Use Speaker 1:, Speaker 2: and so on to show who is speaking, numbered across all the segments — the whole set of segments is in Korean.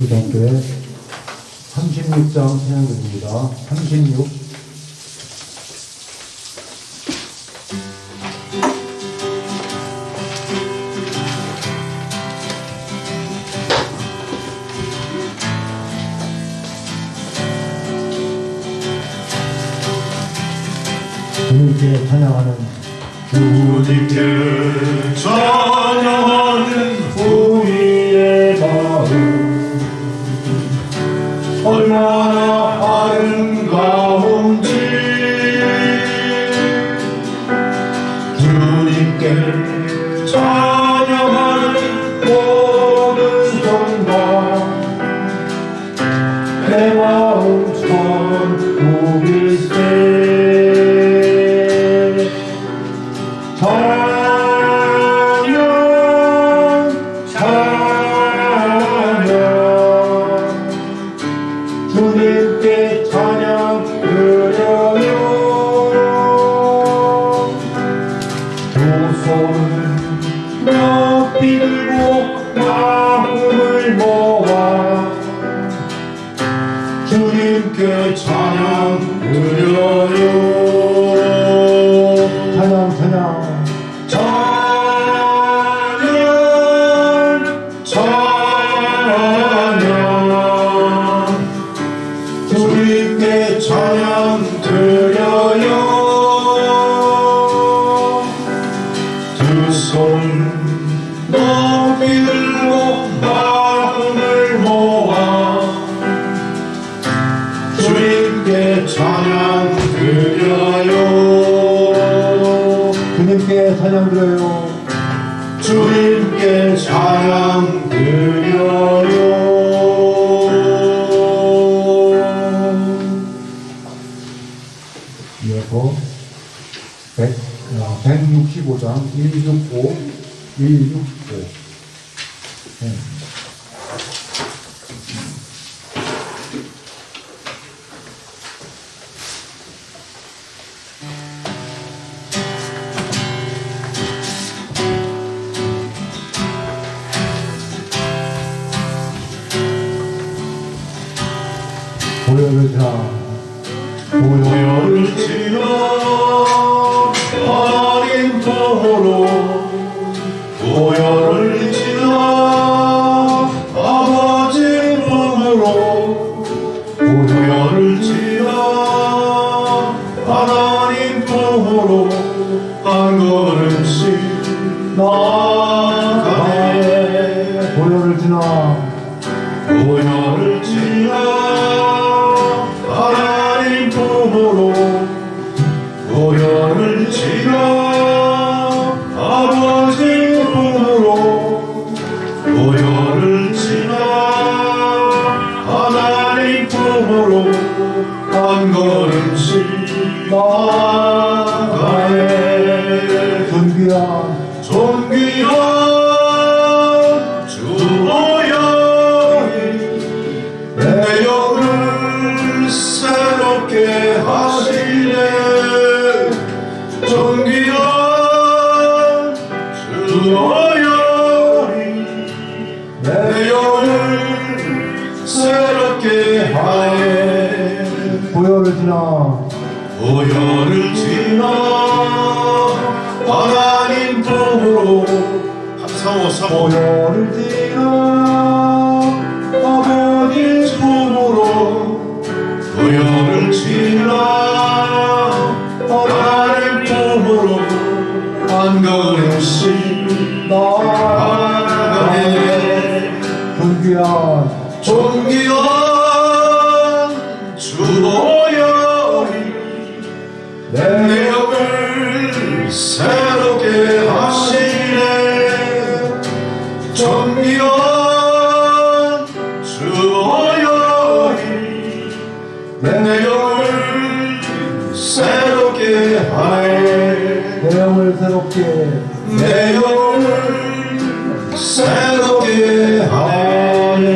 Speaker 1: 고등학교에 36장 찬양드립니다. 36. 주님께 찬양하는
Speaker 2: 주님께 찬양하는
Speaker 1: 우리의 마음
Speaker 2: 얼마나 아름다운지 주님께 찬양하는 모든 성과
Speaker 1: 내 마음 천국일세. 주님께 찬양 드려요. 두 손 높이 들고 마음을 모아
Speaker 2: 주님께 찬양 드려요.
Speaker 1: 찬양 찬양
Speaker 2: 주님께 찬양 드려요. 두 손 높이 들고 마음을 모아 주님께 찬양 드려요.
Speaker 1: 주님께 찬양 드려요.
Speaker 2: 주님께 찬양 드려요.
Speaker 1: 이어서 165장 165 165 보혈을 자
Speaker 2: 보혈을 지어 하나님 도로 보혈을 지어 아버지 품으로 보혈을 지어 하나님 품으로 한 걸음씩 나아가네.
Speaker 1: 보혈을 지나
Speaker 2: 보혈을 지어 하나님 품으로 보혈을 지어 아버지 품으로 보혈을 지어 하나님 품으로 한 걸음씩 나아가네.
Speaker 1: 존귀한
Speaker 2: 존귀한 주 보혈이 내 영을 새롭게 하시네. 존귀한 주 보혈이 내 영을 새롭게 하네.
Speaker 1: 보혈을 지나
Speaker 2: 보혈을 지나 하나님 품으로
Speaker 1: 보혈을 지나
Speaker 2: 아버지 품으로 보혈을 지나 하나님 품으로 한 걸음씩 나아가네.
Speaker 1: 존귀한
Speaker 2: 존귀한 주 보혈이 내 영을 새롭게 하시네. 존귀한 주 보혈이 내 영을 새롭게 하네.
Speaker 1: 내 영을 새롭게
Speaker 2: 내 영을 새롭게 하네.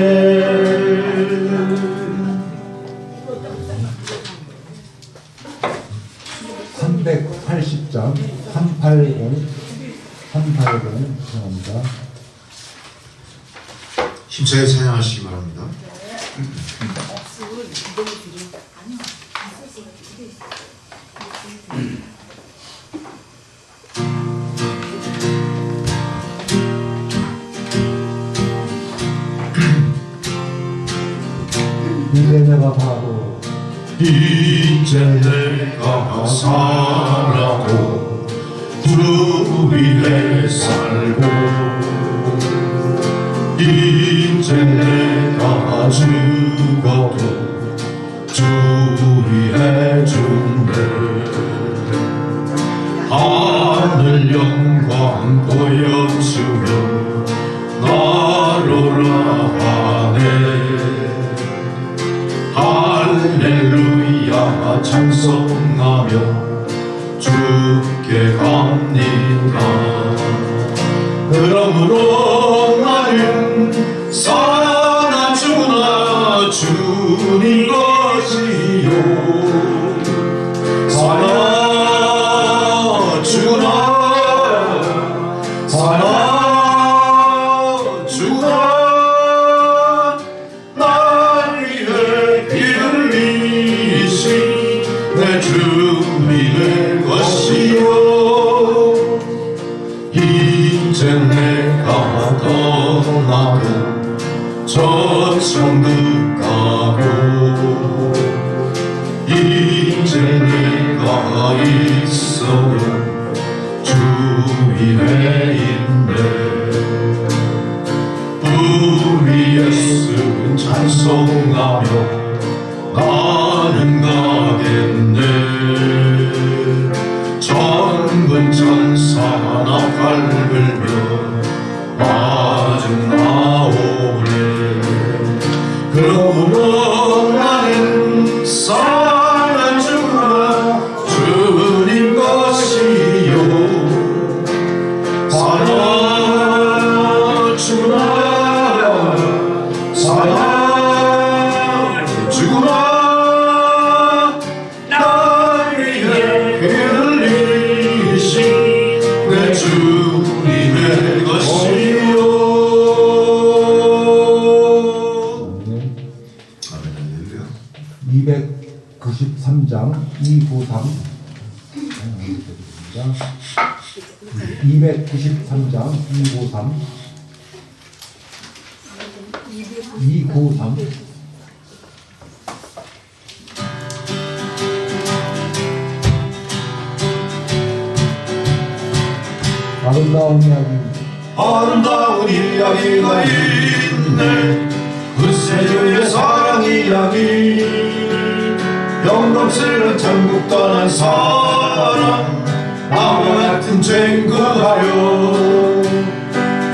Speaker 1: 380장 380 죄송합니다.
Speaker 2: 힘차게 찬양하시기 바랍니다.
Speaker 1: 이제 내가 살아도
Speaker 2: 이제 내가 살아도 주 위에 살고 이제 내가 죽어도 주 위에 죽네 하늘 영광 보여주며 나로라 하네 할렐루야 찬송하며 주께 갑니다 그러므로 나는 사나 주나 주님 것이요 사나 주나 사나 주나 날 위해 피 흘리신 내 주님의 것이요 이제 내가 떠나도 저 천국 가고 이제 내가 있어도 주 위에 있네 우리 예수 찬송하며 나는 가겠네 천군 천사 나팔 불며 마중 나오네 그러므로 나는 사랑 주나 주님 것이요 사랑 주나 사랑 주나 날 위해 피 흘리신 내 주님의 것이요
Speaker 1: 293장 293 293장 293 아름다운 이야기
Speaker 2: 아름다운 이야기가 있네 그 세주의 사랑 이야기 영광스러운 천국 떠난 사람 나와 같은 죄인 구하여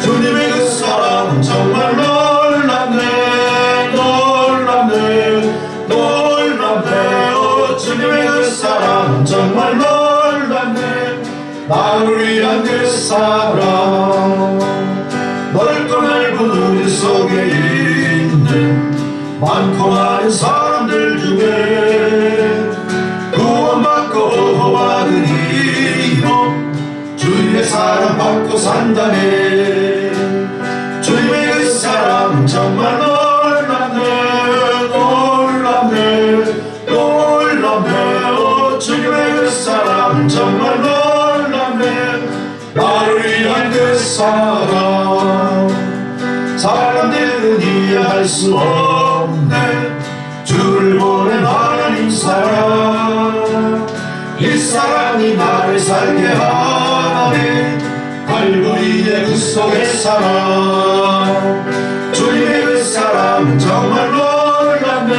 Speaker 2: 주님의 그 사랑은 정말 놀랍네 놀랍네 놀랍네 오 주님의 그 사랑은 정말 놀랍네 나를 위한 그 사랑 넓고 넓은 우리 속에 있는 많고 많은 사람들 중에 구원받고 받은 이로 주님의 사랑받고 산다네 주님의 그 사랑은 정말 놀랍네 놀랍네 놀랍네 오 주님의 그 사랑은 정말 놀랍네 나를 위한 그 사랑 사람들은 이해할 수 없네 주를 보낸 하나님 사랑 이 사랑이 나를 살게 하네 갈보리의 그 속의 사랑 주님의 그 사랑 정말 놀랍네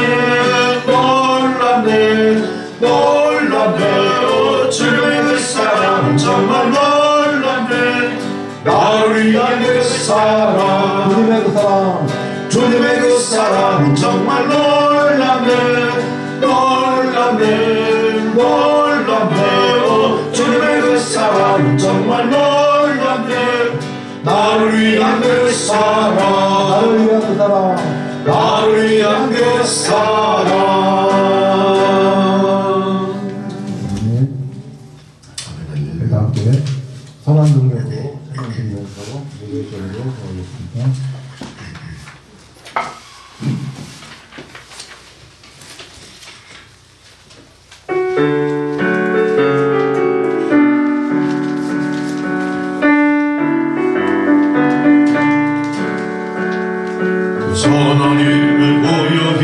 Speaker 2: 놀랍네 놀랍네 오 주님의 그 사랑 정말 놀랍네 나를 위한 그 사랑
Speaker 1: 주님의 그 사랑
Speaker 2: 주님의 그 사랑 정말 놀랍네 놀랍네 놀랍네 오 주님의 그 사랑 정말 놀랍네 나를 위한 그 사랑
Speaker 1: 나를 위한 그 사랑
Speaker 2: 나를 위한 그 사랑
Speaker 1: 다 함께 선한 능력으로 찬양드리면서 예배드리도록 하겠습니다.
Speaker 2: 선한 일을 보여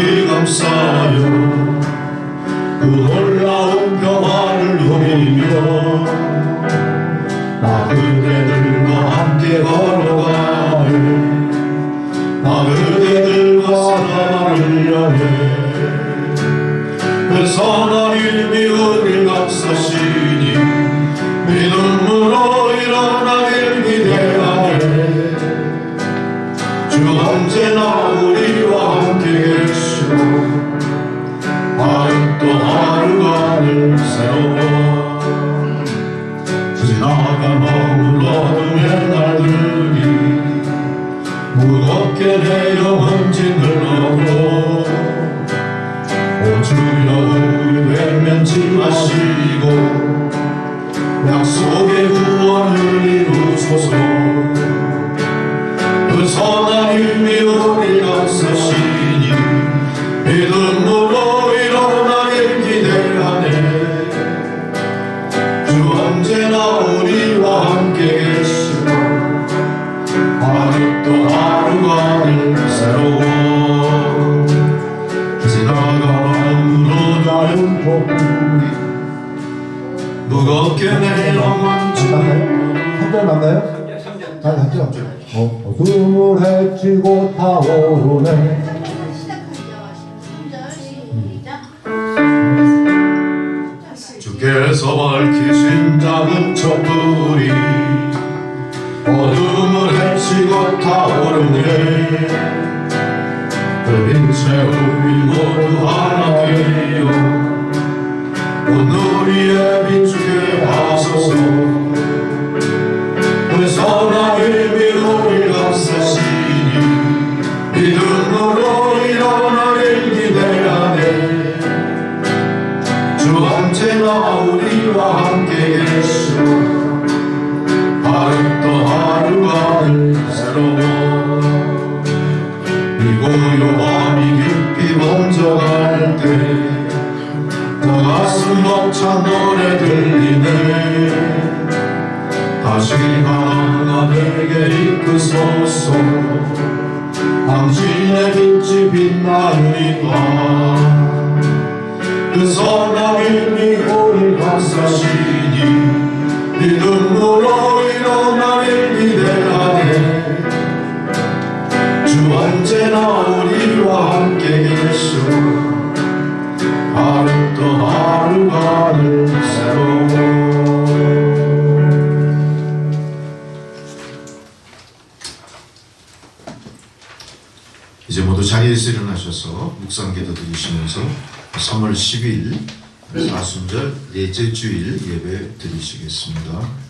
Speaker 2: 감사하여 그 놀라운 평화를 누리며 나 그대들과 함께 걸어가네. 나 그대들과 나를 향해 그 선한 이름이 우리 감싸시니 믿음으로 일어나길 기대하네. 주 언제나 우리와 함께 계시고 하루 또 하루가 늘 새로워. 지나가 머물 어둠의 날들이 무겁게 내 영혼 짓눌러도 오 주여 우리 외면치 마시고 약속의 구원을 이루소서. 그 선한 힘이 우리 감싸시니 믿음으로 일어나길 기대하네. 주 언제나 우리와 함께 계시고 하루 또 하루가 늘 새로워. 지나가 무너져온 폭풍이 무겁게 내 영혼
Speaker 1: 맞나요? 한절 맞나요? 아니 한절 어둠을 헤치고 타오르네.
Speaker 2: 주께서 밝히신 작은 촛불이 어둠을 헤치고 타오르네. 그 빛의 우리 모두 하나 되어 오늘 우리의 비추게 하소서. 그 선한 힘이 우리 감싸시니 믿음으로 일어나길 기대하네. 주 언제나 우리와 함께 계시고 하루 또 하루가 늘 새로워. 이 고요함이 깊이 번져갈 때 저 가슴 벅찬 노래 들리네. 다시 하나 내게 이끄소서. 당신의 빛이 빛나니까 그 선한 힘이 우리 감싸시니 믿음으로 일어나길 기대하네. 주 언제나 우리와 함께 계시오 하루 또 하루가 늘 새로워. 이제 모두 자리에서 일어나셔서 묵상기도 드리시면서 3월 10일 사순절 넷째 주일 예배 드리시겠습니다.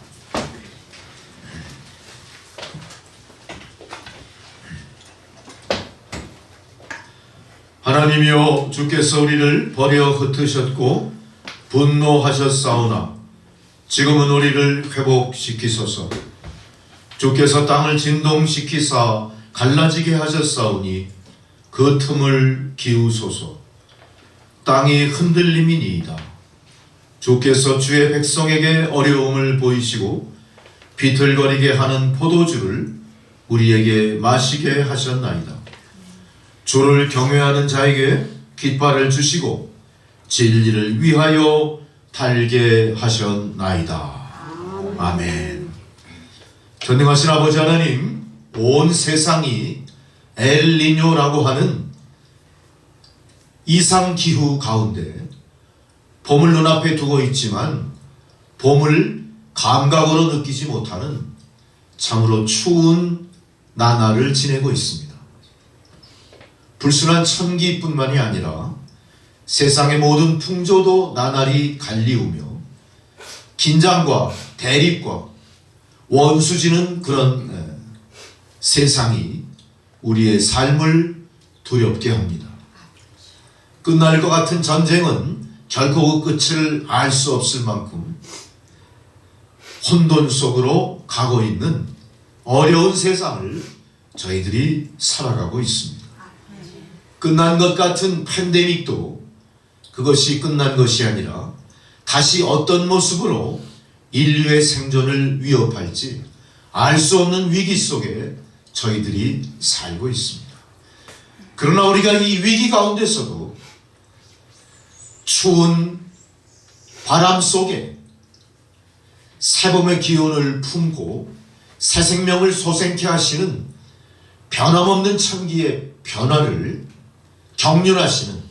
Speaker 2: 하나님이여, 주께서 우리를 버려 흩으셨고 분노하셨사오나 지금은 우리를 회복시키소서. 주께서 땅을 진동시키사 갈라지게 하셨사오니 그 틈을 기우소서. 땅이 흔들림이니이다. 주께서 주의 백성에게 어려움을 보이시고 비틀거리게 하는 포도주를 우리에게 마시게 하셨나이다. 주를 경외하는 자에게 깃발을 주시고 진리를 위하여 달게 하셨나이다. 아멘. 전능하신 아버지 하나님, 온 세상이 엘니뇨라고 하는 이상기후 가운데 봄을 눈앞에 두고 있지만 봄을 감각으로 느끼지 못하는 참으로 추운 나날을 지내고 있습니다. 불순한 천기뿐만이 아니라 세상의 모든 풍조도 나날이 갈리우며 긴장과 대립과 원수지는 그런 세상이 우리의 삶을 두렵게 합니다. 끝날 것 같은 전쟁은 결코 그 끝을 알 수 없을 만큼 혼돈 속으로 가고 있는 어려운 세상을 저희들이 살아가고 있습니다. 끝난 것 같은 팬데믹도 그것이 끝난 것이 아니라 다시 어떤 모습으로 인류의 생존을 위협할지 알 수 없는 위기 속에 저희들이 살고 있습니다. 그러나 우리가 이 위기 가운데서도 추운 바람 속에 새봄의 기운을 품고 새 생명을 솟생케 하시는 변함없는 천기의 변화를 경륜하시는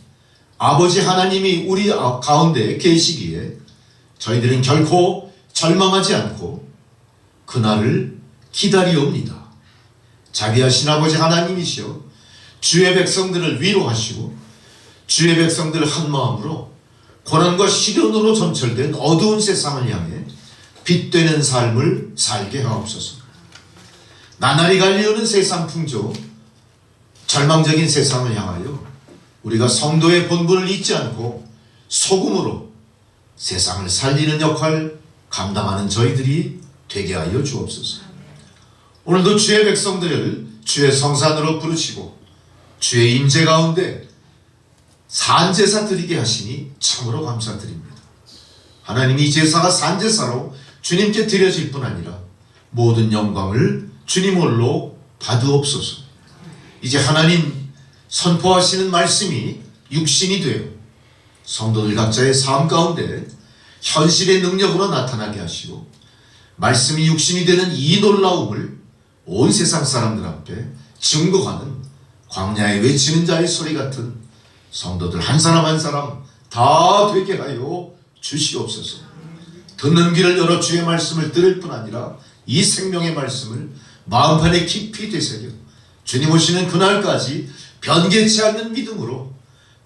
Speaker 2: 아버지 하나님이 우리 가운데 계시기에 저희들은 결코 절망하지 않고 그날을 기다리옵니다. 자비하신 아버지 하나님이시여 주의 백성들을 위로하시고 주의 백성들을 한마음으로 고난과 시련으로 점철된 어두운 세상을 향해 빛되는 삶을 살게 하옵소서. 나날이 갈리오는 세상 풍조, 절망적인 세상을 향하여 우리가 성도의 본분을 잊지 않고 소금으로 세상을 살리는 역할 감당하는 저희들이 되게 하여 주옵소서. 오늘도 주의 백성들을 주의 성산으로 부르시고 주의 임재 가운데 산제사 드리게 하시니 참으로 감사드립니다. 하나님, 이 제사가 산제사로 주님께 드려질 뿐 아니라 모든 영광을 주님 홀로 받으옵소서. 이제 하나님 선포하시는 말씀이 육신이 되어 성도들 각자의 삶 가운데 현실의 능력으로 나타나게 하시고 말씀이 육신이 되는 이 놀라움을 온 세상 사람들 앞에 증거하는 광야에 외치는 자의 소리 같은 성도들 한 사람 한 사람 다 되게 하여 주시옵소서. 듣는 귀를 열어 주의 말씀을 들을 뿐 아니라 이 생명의 말씀을 마음판에 깊이 되새겨 주님 오시는 그날까지 변개치 않는 믿음으로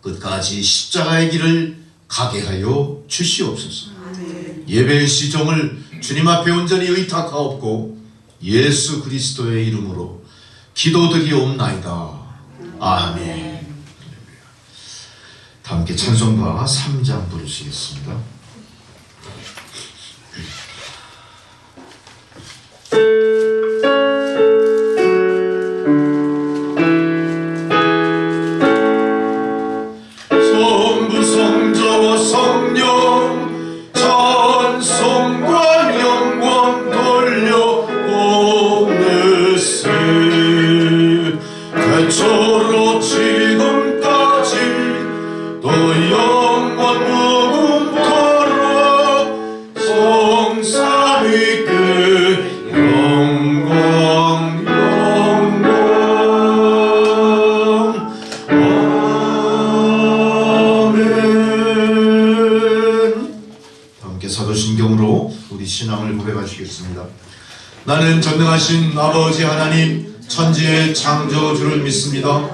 Speaker 2: 끝까지 십자가의 길을 가게 하여 주시옵소서. 예배의 시종을 주님 앞에 온전히 의탁하옵고 예수 그리스도의 이름으로 기도드리옵나이다. 아멘. 다 함께 찬송가 3장 부르시겠습니다.
Speaker 3: 성부 성자와 성령 찬송과 영광 돌려 보내세. 대초로 지금까지 또 영원 무궁토록 성삼위께 영광
Speaker 2: 사도신경으로 우리 신앙을 고백하시겠습니다. 나는 전능하신 아버지 하나님 천지의 창조주를 믿습니다.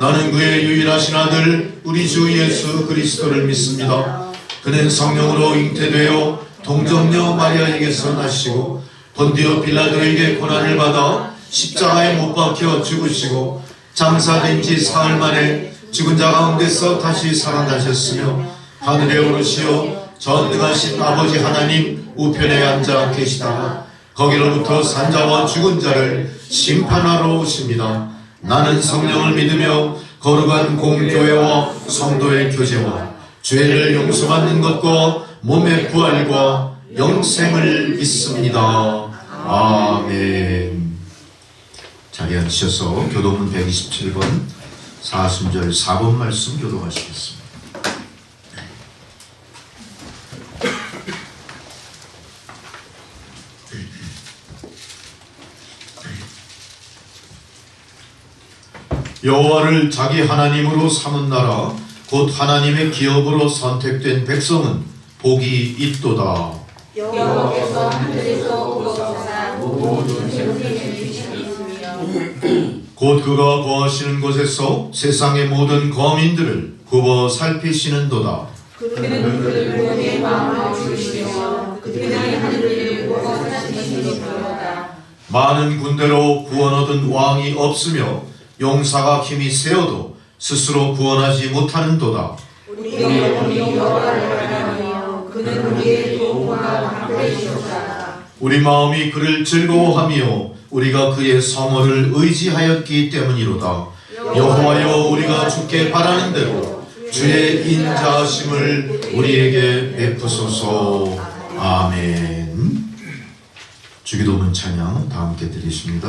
Speaker 2: 나는 그의 유일하신 아들 우리 주 예수 그리스도를 믿습니다. 그는 성령으로 잉태되어 동정녀 마리아에게서 나시고 본디오 빌라도에게 고난을 받아 십자가에 못 박혀 죽으시고 장사된 지 사흘 만에 죽은 자 가운데서 다시 살아나셨으며 하늘에 오르시어 전능하신 아버지 하나님 우편에 앉아 계시다가 거기로부터 산자와 죽은 자를 심판하러 오십니다. 나는 성령을 믿으며 거룩한 공교회와 성도의 교제와 죄를 용서받는 것과 몸의 부활과 영생을 믿습니다. 아멘. 자리에 앉으셔서 교도문 127번 사순절 4번 말씀 교도하시겠습니다. 여호와를 자기 하나님으로 삼은 나라 곧 하나님의 기업으로 선택된 백성은 복이 있도다.
Speaker 4: 여호와께서 하늘에서 오시사 모든 생명을 주시니시며
Speaker 2: 곧 그가 거하시는 곳에서 세상의 모든 거민들을 굽어 살피시는도다.
Speaker 4: 그는 그들의 마음을 주시며 그들의 하늘을 굽어 살피시니로다.
Speaker 2: 많은 군대로 구원 얻은 왕이 없으며 용사가 힘이 세어도 스스로 구원하지 못하는도다.
Speaker 4: 우리의 여호와를 바라며 그는 우리의 도움과 방패이시로다.
Speaker 2: 우리 마음이 그를 즐거워하며 우리가 그의 성호를 의지하였기 때문이로다. 여호와여, 우리가 주께 바라는 대로 주의 인자하심을 우리에게 베푸소서. 아멘. 주기도문 찬양 다 함께 드리십니다.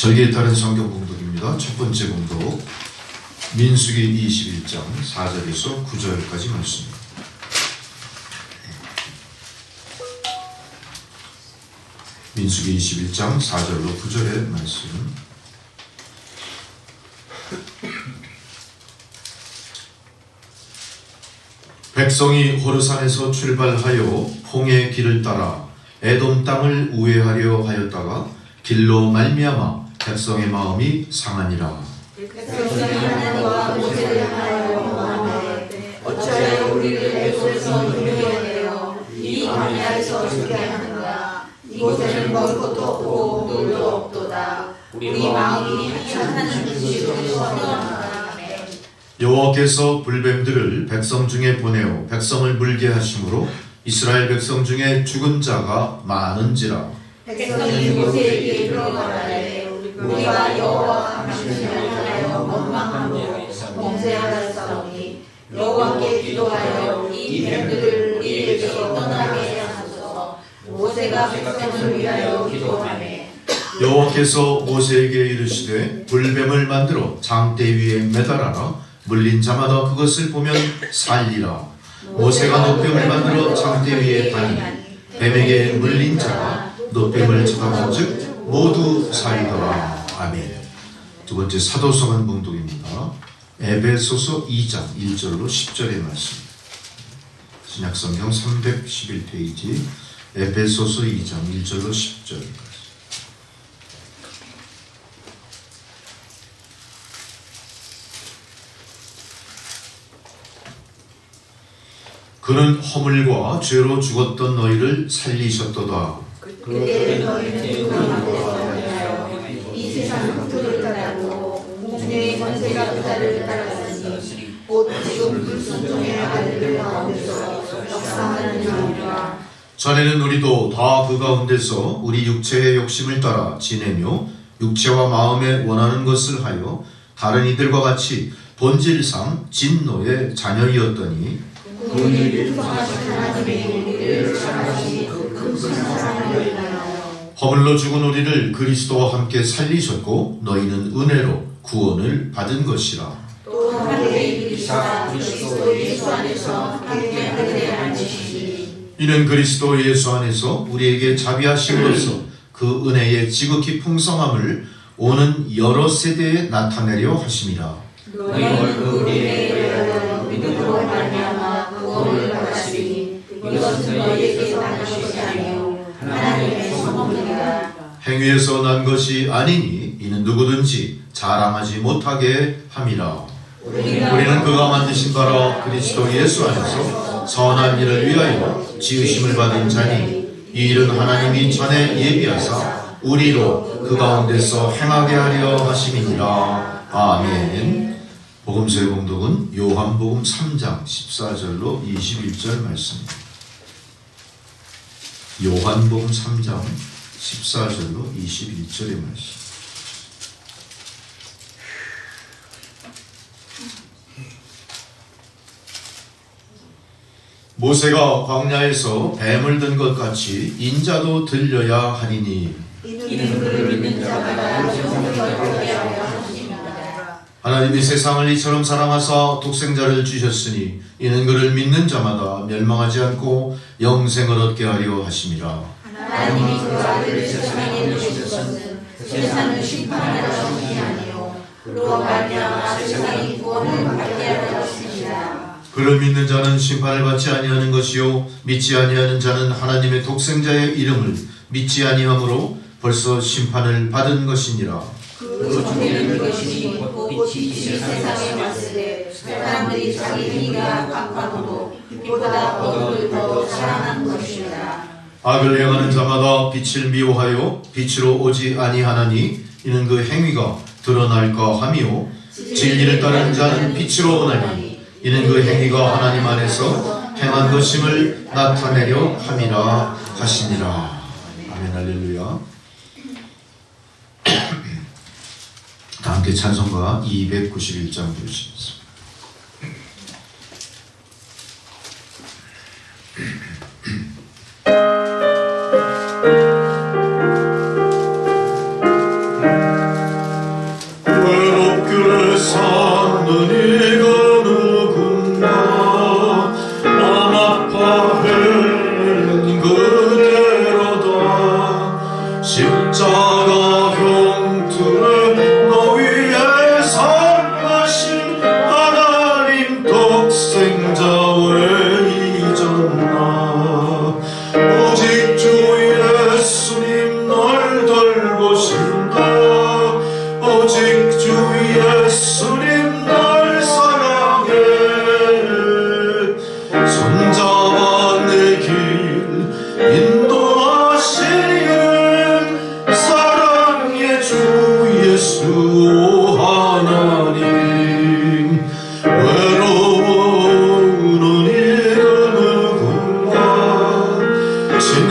Speaker 2: 절기에 따른 성경 봉독입니다. 첫 번째 봉독 민수기 21장 4절에서 9절까지 말씀입니다. 민수기 21장 4절로 9절의 말씀. 백성이 호르산에서 출발하여 홍해 길을 따라 에돔 땅을 우회하려 하였다가 길로 말미암아 백성의 마음이 상하니라.
Speaker 4: 백성이 하나님과 모세를 하여 말하되 어찌하여 우리를 애굽에서 인도하여 이 광야에서 죽게 하는가. 이곳에는 먹을 것도 없고 물도 없도다. 우리 마음이 하찮은 지식을 선언하라.
Speaker 2: 여호와께서 불뱀들을 백성 중에 보내어 백성을 물게 하심으로 이스라엘 백성 중에 죽은 자가 많은지라.
Speaker 4: 백성이 모세에게 이르러 말하되 우리가 여호와 당신을 하여 원망함으로 범죄하였사오니 여호와께 기도하여 이 뱀들을 우리에게 떠나게 하소서. 모세가 백성을 위하여 기도하매
Speaker 2: 여호와께서 모세에게 이르시되 불뱀을 만들어 장대 위에 매달아라. 물린 자마다 그것을 보면 살리라. 모세가 노뱀을 만들어 장대 위에 다니 뱀에게 물린 자가 노뱀을 쳐다본즉 모두 살리더라. 아멘. 두 번째 사도성경 봉독입니다. 에베소서 2장 1절로 10절의 말씀. 신약성경 311페이지 에베소서 2장 1절로 10절. 그는 허물과 죄로 죽었던 너희를 살리셨도다.
Speaker 4: 그때 너희는 그하여 이 세상 흙들을 따르고 공중의 권세가 그자를 따랐으니 곧 지금 불순종의 아들들 가운데서 역사하는 자니라.
Speaker 2: 전에는 우리도 다 그 가운데서 우리 육체의 욕심을 따라 지내며 육체와 마음에 원하는 것을 하여 다른 이들과 같이 본질상 진노의 자녀이었더니
Speaker 4: 그분이 풍성하신 하나님의 우리를 사랑하시니 큰 사랑을 인하여
Speaker 2: 허물로 죽은 우리를 그리스도와 함께 살리셨고 너희는 은혜로 구원을 받은 것이라.
Speaker 4: 또 함께 이르시사 그리스도 예수 안에서 함께 하늘에 앉으시니
Speaker 2: 이는 그리스도 예수 안에서 우리에게 자비하심으로써 그 은혜의 지극히 풍성함을 오는 여러 세대에 나타내려 하심이라.
Speaker 4: 너희는 그 은혜에 믿음으로 말미암아 구원을 받았으니 이것은 너희에게서 난 것이 아니요 하나님의 선물이라.
Speaker 2: 행위에서 난 것이 아니니 이는 누구든지 자랑하지 못하게 함이라. 우리는 그가 만드신 바라 그리스도 예수 안에서 선한 일을 위하여 지으심을 받은 자니 이 일은 하나님이 전에 예비하사 우리로 그 가운데서 행하게 하려 하심이니라. 아멘. 복음서의 봉독은 요한복음 3장 14절로 21절 말씀입니다. 요한복음 3장 14절로 21절의 말씀. 모세가 광야에서 뱀을 든 것 같이 인자도 들려야 하리니
Speaker 4: 이는 그를 믿는 자마다 영생을 얻게 하려 하십니다.
Speaker 2: 하나님이 세상을 이처럼 사랑하사 독생자를 주셨으니 이는 그를 믿는 자마다 멸망하지 않고 영생을 얻게 하려 하심이라.
Speaker 4: 하나님이 그 아들을 세상에 보내신 것은 세상을 심판하려 하심이 아니요 그로 말미암아 세상이 구원을 받게 하려 하심이라.
Speaker 2: 그를 믿는 자는 심판을 받지 아니하는 것이요 믿지 아니하는 자는 하나님의 독생자의 이름을 믿지 아니함으로 벌써 심판을 받은 것이니라.
Speaker 4: 그 전에는 것이 곧 빛이 세상에 왔을 때 사람들이 자기 행위가 악하고도 빛보다 어둠을 더 사랑한 것이라.
Speaker 2: 악을 행하는 자마다 빛을 미워하여 빛으로 오지 아니하나니 이는 그 행위가 드러날까 하미요 진리를 따르는 자는 빛으로 오나니 이는 그 행위가 하나님 안에서 행한 것임을 나타내려 함이라 하시니라. 아멘. 할렐루야. 다 함께 찬송가 291장 부르시겠습니다.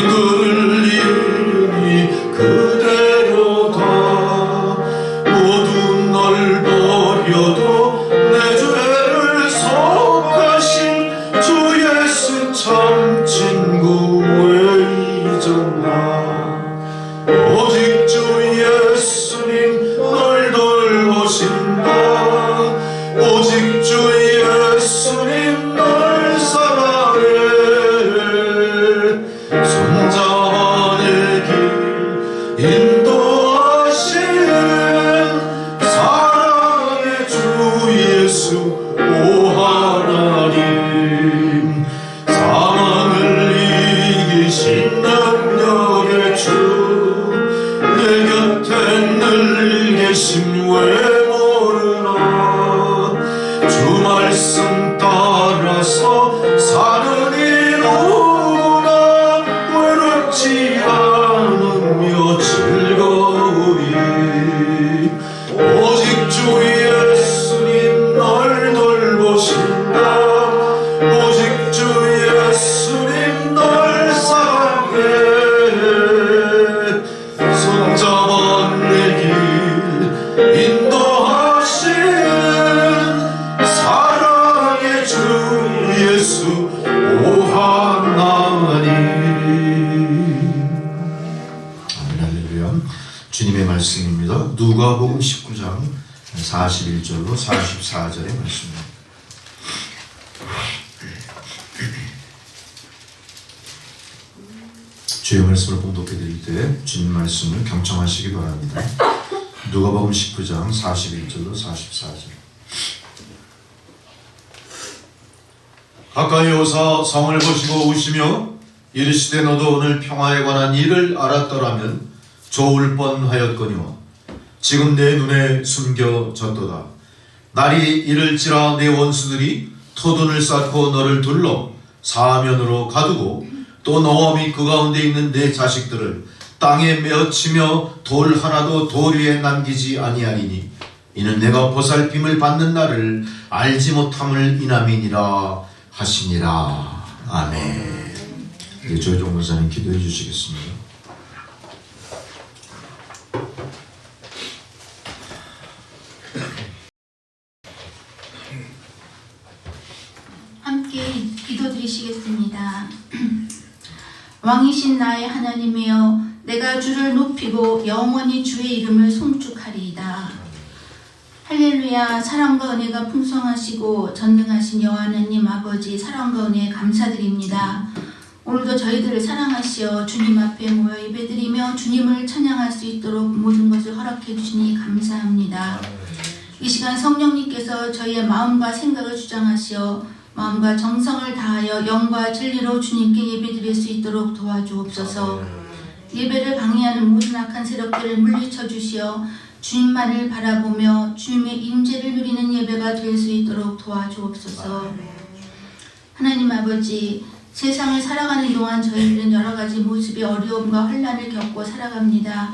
Speaker 3: 들을 일이 그대로다. 모두 널 버려도 내 죄를 속하신 주 예수 참 친구 왜 잊었나. 오직 주 예수님 널 돌보신다. 오직 주 예수님 널 사랑해. 손잡아 내 길 인도하시는 사랑의 주 예수 오 하나님. 사망을 이기신 능력의 주 내 곁에 늘 계심 왜 모르나. 주 말씀 따라서 사는 이 누구나 외롭지 않으며 즐거우리. 오직 주 예수님 널 돌보신다. 오직 주 예수님 널 사랑해. 손잡아 내 길 인도하시는 사랑의 주 예수 오 하나님. 아멘. 할렐루야. 주님의 말씀입니다. 누가복음 19장 41절로 44절의 말씀입니다. 주의 말씀을 봉독해 드릴 때 주님 말씀을 경청하시기 바랍니다. 누가복음 19장 41절로 44절. 가까이 오사 성을 보시고 우시며 이르시되 너도 오늘 평화에 관한 일을 알았더라면 좋을 뻔하였거니와 지금 내 눈에 숨겨졌도다. 날이 이를지라 내 원수들이 토둔을 쌓고 너를 둘러 사면으로 가두고 또 너와 및 그 가운데 있는 내 자식들을 땅에 메어치며 돌 하나도 돌 위에 남기지 아니하리니 이는 내가 보살핌을 받는 날을 알지 못함을 인함이니라 하시니라. 아멘. 이제 조혜종 목사님 기도해 주시겠습니다.
Speaker 5: 함께 기도드리시겠습니다. 왕이신 나의 하나님이여, 내가 주를 높이고 영원히 주의 이름을 송축하리이다. 할렐루야. 사랑과 은혜가 풍성하시고 전능하신 여호와 하나님 아버지, 사랑과 은혜에 감사드립니다. 오늘도 저희들을 사랑하시어 주님 앞에 모여 예배드리며 주님을 찬양할 수 있도록 모든 것을 허락해 주시니 감사합니다. 이 시간 성령님께서 저희의 마음과 생각을 주장하시어 마음과 정성을 다하여 영과 진리로 주님께 예배드릴 수 있도록 도와주옵소서. 예배를 방해하는 모든 악한 세력들을 물리쳐 주시어 주님만을 바라보며 주님의 임재를 누리는 예배가 될 수 있도록 도와주옵소서. 하나님 아버지, 세상을 살아가는 동안 저희들은 여러 가지 모습의 어려움과 혼란을 겪고 살아갑니다.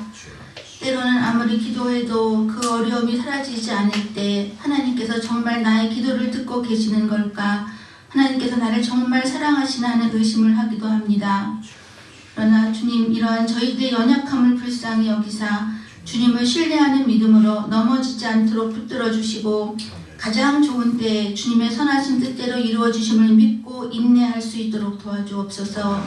Speaker 5: 때로는 아무리 기도해도 그 어려움이 사라지지 않을 때 하나님께서 정말 나의 기도를 듣고 계시는 걸까? 하나님께서 나를 정말 사랑하시나 하는 의심을 하기도 합니다. 그러나 주님, 이러한 저희들의 연약함을 불쌍히 여기사 주님을 신뢰하는 믿음으로 넘어지지 않도록 붙들어 주시고 가장 좋은 때에 주님의 선하신 뜻대로 이루어지심을 믿고 인내할 수 있도록 도와주옵소서.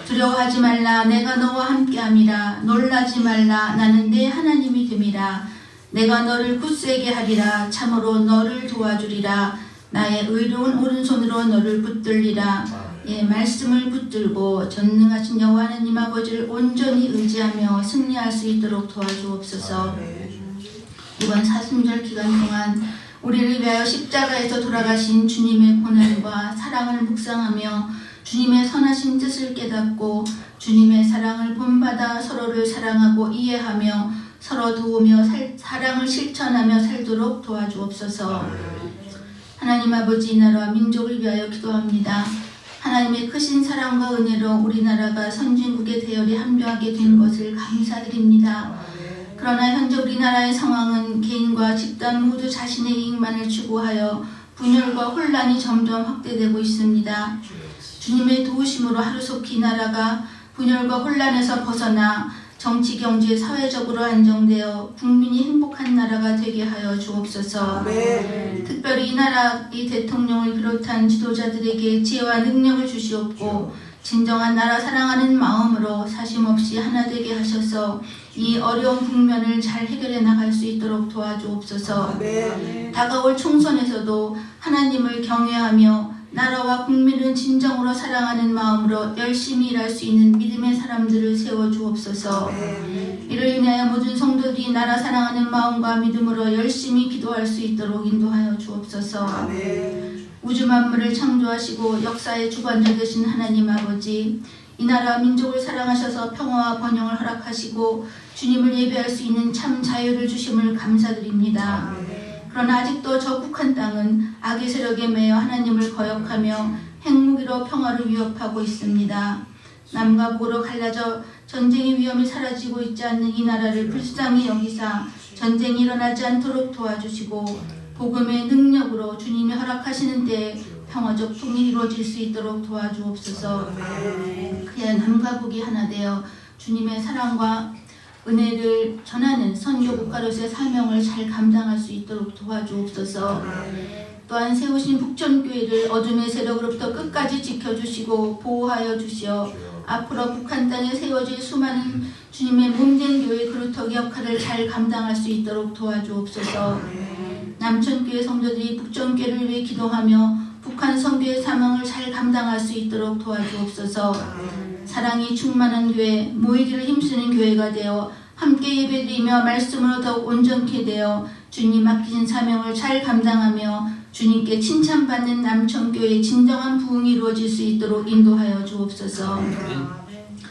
Speaker 5: 두려워하지 말라, 내가 너와 함께함이라. 놀라지 말라, 나는 내 하나님이 됨이라. 내가 너를 굳세게 하리라. 참으로 너를 도와주리라. 나의 의로운 오른손으로 너를 붙들리라. 예, 말씀을 붙들고 전능하신 여호와 하나님 아버지를 온전히 의지하며 승리할 수 있도록 도와주옵소서. 이번 사순절 기간 동안 우리를 위하여 십자가에서 돌아가신 주님의 고난과 사랑을 묵상하며 주님의 선하신 뜻을 깨닫고 주님의 사랑을 본받아 서로를 사랑하고 이해하며 서로 도우며 사랑을 실천하며 살도록 도와주옵소서. 하나님 아버지, 이 나라와 민족을 위하여 기도합니다. 하나님의 크신 사랑과 은혜로 우리나라가 선진국의 대열에 합류하게 된 것을 감사드립니다. 그러나 현재 우리나라의 상황은 개인과 집단 모두 자신의 이익만을 추구하여 분열과 혼란이 점점 확대되고 있습니다. 주님의 도우심으로 하루속히 이 나라가 분열과 혼란에서 벗어나 정치, 경제, 사회적으로 안정되어 국민이 행복한 나라가 되게 하여 주옵소서. 특별히 이 나라 이 대통령을 비롯한 지도자들에게 지혜와 능력을 주시옵고 진정한 나라 사랑하는 마음으로 사심없이 하나 되게 하셔서 이 어려운 국면을 잘 해결해 나갈 수 있도록 도와주옵소서. 다가올 총선에서도 하나님을 경외하며 나라와 국민을 진정으로 사랑하는 마음으로 열심히 일할 수 있는 믿음의 사람들을 세워주옵소서. 이를 인하여 모든 성도들이 나라 사랑하는 마음과 믿음으로 열심히 기도할 수 있도록 인도하여 주옵소서. 우주 만물을 창조하시고 역사의 주관자 되신 하나님 아버지, 이 나라 민족을 사랑하셔서 평화와 번영을 허락하시고 주님을 예배할 수 있는 참 자유를 주심을 감사드립니다. 그러나 아직도 저 북한 땅은 악의 세력에 매여 하나님을 거역하며 핵무기로 평화를 위협하고 있습니다. 남과 북으로 갈라져 전쟁의 위험이 사라지고 있지 않는 이 나라를 불쌍히 여기사 전쟁이 일어나지 않도록 도와주시고 복음의 능력으로 주님이 허락하시는 때에 평화적 통일이 이루어질 수 있도록 도와주옵소서. 그야 남과 북이 하나 되어 주님의 사랑과 은혜를 전하는 선교 국가로서의 사명을 잘 감당할 수 있도록 도와주옵소서. 또한 세우신 북촌교회를 어둠의 세력으로부터 끝까지 지켜주시고 보호하여 주시어 앞으로 북한 땅에 세워질 수많은 주님의 몸된 교회 그루터기 역할을 잘 감당할 수 있도록 도와주옵소서. 남촌교회 성도들이 북촌교회를 위해 기도하며 북한 선교의 사명을 잘 감당할 수 있도록 도와주옵소서. 사랑이 충만한 교회, 모이기를 힘쓰는 교회가 되어 함께 예배드리며 말씀으로 더욱 온전케 되어 주님 맡기신 사명을 잘 감당하며 주님께 칭찬받는 남천교회의 진정한 부흥이 이루어질 수 있도록 인도하여 주옵소서.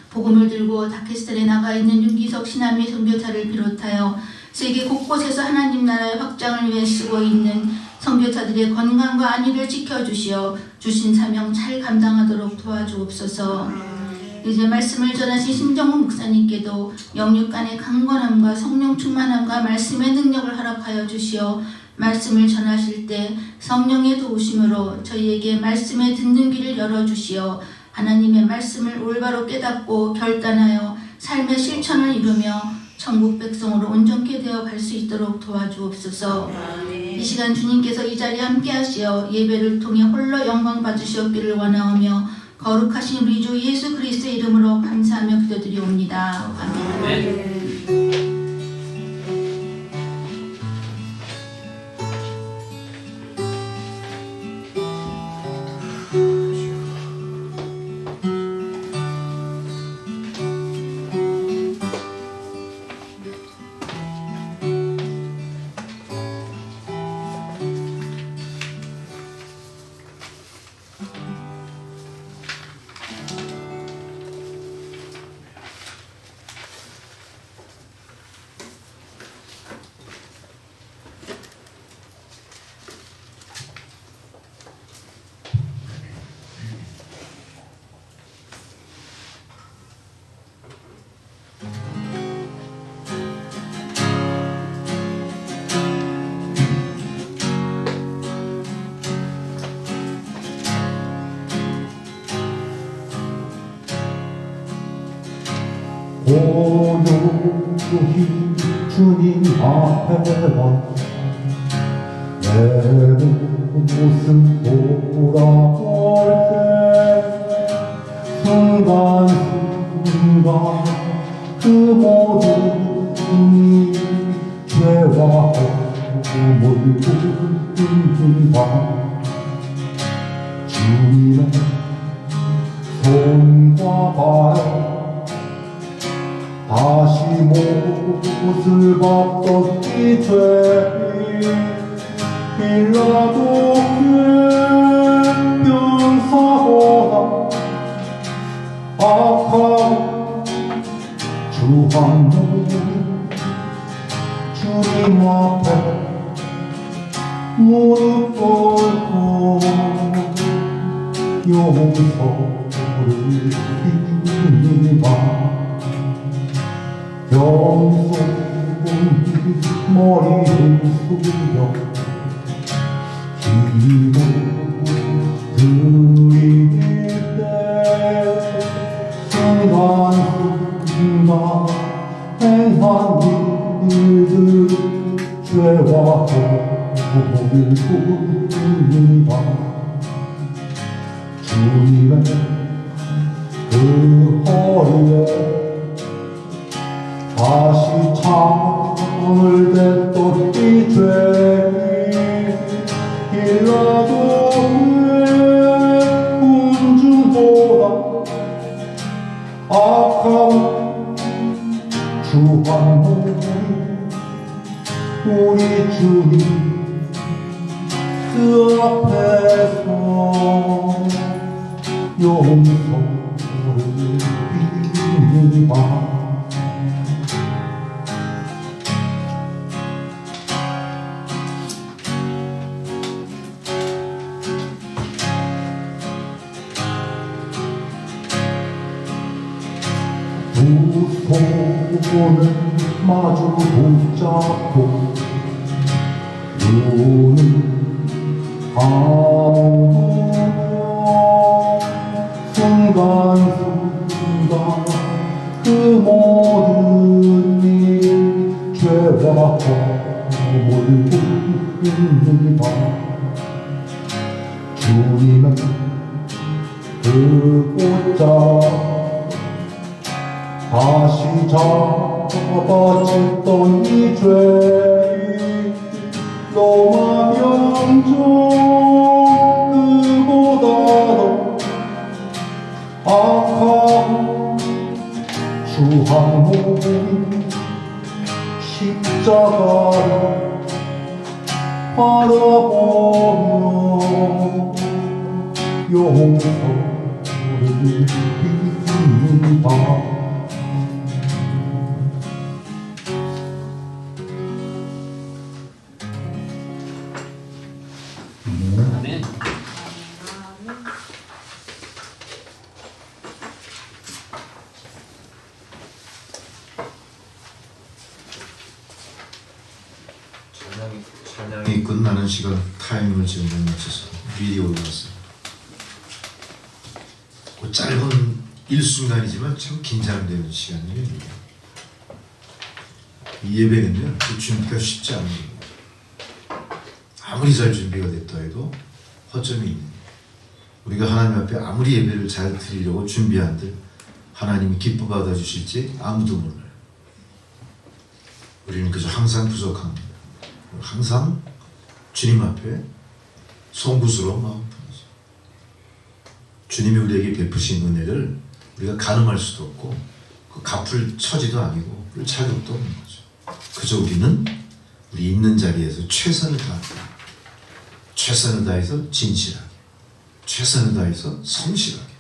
Speaker 5: 복음을 들고 다케스탄에 나가 있는 윤기석 신한미 선교사를 비롯하여 세계 곳곳에서 하나님 나라의 확장을 위해 쓰고 있는 선교사들의 건강과 안위를 지켜주시어 주신 사명 잘 감당하도록 도와주옵소서. 이제 말씀을 전하신 심정훈 목사님께도 영육간의 강건함과 성령 충만함과 말씀의 능력을 허락하여 주시어 말씀을 전하실 때 성령의 도우심으로 저희에게 말씀에 듣는 귀를 열어주시어 하나님의 말씀을 올바로 깨닫고 결단하여 삶의 실천을 이루며 천국 백성으로 온전케 되어 갈 수 있도록 도와주옵소서. 이 시간 주님께서 이 자리에 함께 하시어 예배를 통해 홀로 영광 받으시옵기를 원하오며 거룩하신 우리 주 예수 그리스도의 이름으로 감사하며 기도드리옵니다. 아멘.
Speaker 1: 고요히 주님 앞에 와 내 모습 돌아볼 때 순간순간 그 모든 죄와 허물을 다 주님의 손과 발 다시 못을 받던 이 죄인 빌라도 변사보다 악한 주한문 주님 앞에 무릎 꿇고 용서를 빕니다. 영속은 머리를 숙여 기도 드릴 때 순간 순간 행한 일들 죄와 허물일 뿐이다. 주님의 그 허리에 다시 창을 댔던 이 죄인 빌라도의 군중보다 악한 주한 몸이 우리 주님 그 앞에서 용서를 빕니다. 두 손을 마주 붙잡고 눈을 감으며 순간순간 그 모든 일 죄와 허물 뿐입니다. 주님은 그 꽃자 다시 잡아쳤던 이 죄 로마 병정 그보다도 악한 주한 몸 십자가를 바라보며 용서를 빕니다.
Speaker 6: 아멘.
Speaker 2: 찬양이 끝나는 시간 타이밍을 지금 못 맞춰서 미리 올라왔어요. 그 짧은 일순간이지만 참 긴장되는 시간이에요. 이 예배는요, 그 준비가 쉽지 않은 거예요. 아무리 잘 준비가 됐다 해도 허점이 있는 거예요. 우리가 하나님 앞에 아무리 예배를 잘 드리려고 준비한들 하나님이 기뻐 받아주실지 아무도 몰라요. 우리는 그저 항상 부족합니다. 항상 주님 앞에 송구스러운 마음 품으죠. 주님이 우리에게 베푸신 은혜를 우리가 가늠할 수도 없고 그 갚을 처지도 아니고 그럴 자격도 없는 거죠. 그저 우리는 우리 있는 자리에서 최선을 다합니다. 최선을 다해서 진실하게, 최선을 다해서 성실하게,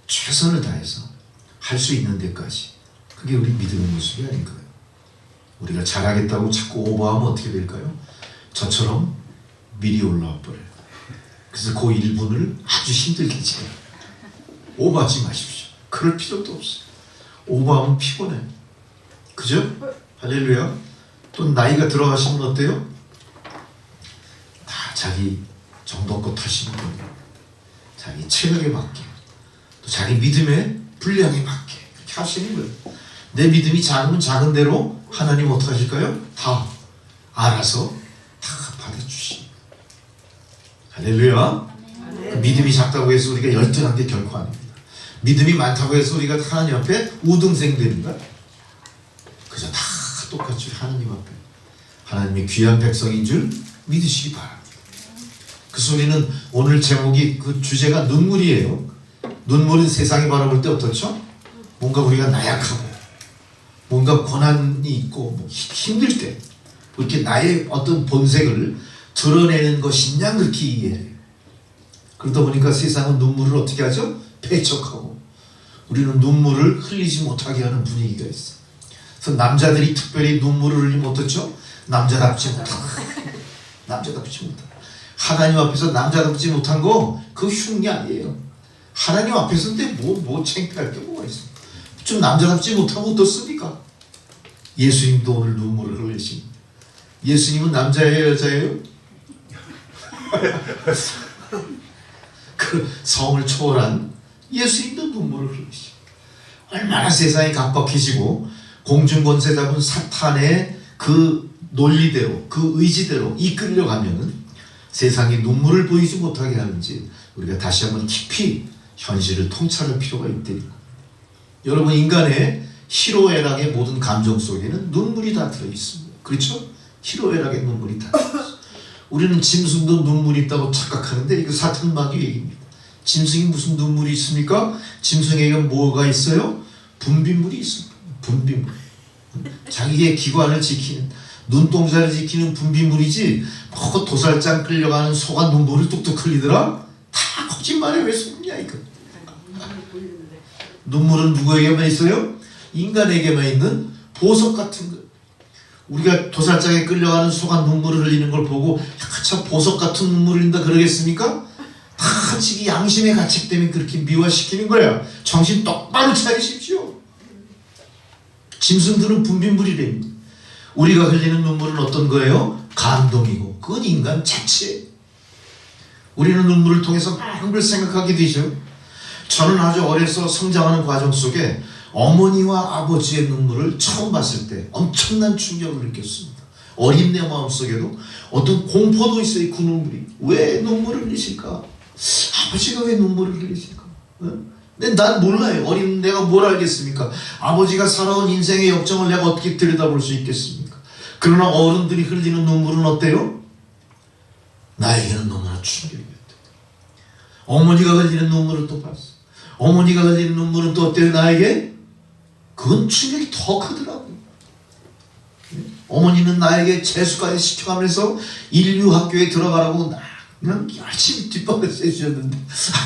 Speaker 2: 최선을 다해서 할 수 있는 데까지. 그게 우리 믿음의 모습이 아닌가요? 우리가 잘하겠다고 자꾸 오버하면 어떻게 될까요? 저처럼 미리 올라와 버려요. 그래서 그 1분을 아주 힘들게 지내요. 오버하지 마십시오. 그럴 필요도 없어요. 오버하면 피곤해요. 그죠? 할렐루야. 또 나이가 들어가시면 어때요? 다 자기 정도껏 하시는 거예요. 자기 체력에 맞게, 또 자기 믿음의 분량에 맞게 그렇게 하시는 거예요. 내 믿음이 작으면 작은 대로 하나님 어떻게 하실까요? 다 알아서 다 받아주시. 할렐루야. 그 믿음이 작다고 해서 우리가 열등한 게 결코 아닙니다. 믿음이 많다고 해서 우리가 하나님 앞에 우등생 되는 거야. 그저 다 똑같이 하나님 앞에 하나님의 귀한 백성인 줄 믿으시기 바랍니다. 그래서 우리는 오늘 제목이 그 주제가 눈물이에요. 눈물은 세상이 바라볼 때 어떻죠? 뭔가 우리가 나약하고 뭔가 고난이 있고 뭐 힘들 때 이렇게 나의 어떤 본색을 드러내는 것이냐 그렇게 이해해요. 그러다 보니까 세상은 눈물을 어떻게 하죠? 배척하고 우리는 눈물을 흘리지 못하게 하는 분위기가 있어요. 그래서 남자들이 특별히 눈물을 흘리면 어떻죠? 남자답지 못하다. 남자답지 못하다. 하나님 앞에서 남자답지 못한 거 그거 흉내 아니에요. 하나님 앞에서인데 뭐 창피할 게 뭐가 있어요. 좀 남자답지 못하면 어떻습니까? 예수님도 오늘 눈물을 흘리십니다. 예수님은 남자예요, 여자예요? 그 성을 초월한 예수님도 눈물을 흘리십니다. 얼마나 세상이 각박해지고 공중권세 잡은 사탄의 그 논리대로 그 의지대로 이끌려가면은 세상에 눈물을 보이지 못하게 하는지 우리가 다시 한번 깊이 현실을 통찰할 필요가 있다는 겁니다. 여러분, 인간의 희로애락의 모든 감정 속에는 눈물이 다 들어있습니다. 그렇죠? 희로애락의 눈물이 다 들어있습니다. 우리는 짐승도 눈물이 있다고 착각하는데 이거 사탄 마귀 얘기입니다. 짐승이 무슨 눈물이 있습니까? 짐승에게 뭐가 있어요? 분비물이 있습니다. 분비물. 자기의 기관을 지키는, 눈동자를 지키는 분비물이지 뭐 도살장 끌려가는 소가 눈물을 뚝뚝 흘리더라? 다 거짓말해. 왜 속냐 이거. 눈물은 누구에게만 있어요? 인간에게만 있는 보석 같은 거. 우리가 도살장에 끌려가는 소가 눈물을 흘리는 걸 보고 참 보석 같은 눈물을 흘린다 그러겠습니까? 다 지금 양심의 가책 때문에 그렇게 미화시키는 거야. 정신 똑바로 차리십시오. 짐승들은 분비물이랍니다. 우리가 흘리는 눈물은 어떤 거예요? 감동이고 그건 인간 자체. 우리는 눈물을 통해서 많은 걸 생각하게 되죠. 저는 아주 어려서 성장하는 과정 속에 어머니와 아버지의 눈물을 처음 봤을 때 엄청난 충격을 느꼈습니다. 어린 내 마음속에도 어떤 공포도 있어요. 그 눈물이. 왜 눈물을 흘리실까? 아버지가 왜 눈물을 흘리실까? 근데 난 몰라요. 어린 내가 뭘 알겠습니까? 아버지가 살아온 인생의 역정을 내가 어떻게 들여다볼 수 있겠습니까? 그러나 어른들이 흘리는 눈물은 어때요? 나에게는 너무나 충격이었다. 어머니가 흘리는 눈물을 또 봤어. 어머니가 흘리는 눈물은 또 어때요? 나에게? 그건 충격이 더 크더라고요. 어머니는 나에게 재수까지 시켜가면서 인류학교에 들어가라고 그냥 열심히 뒷방에서 해주셨는데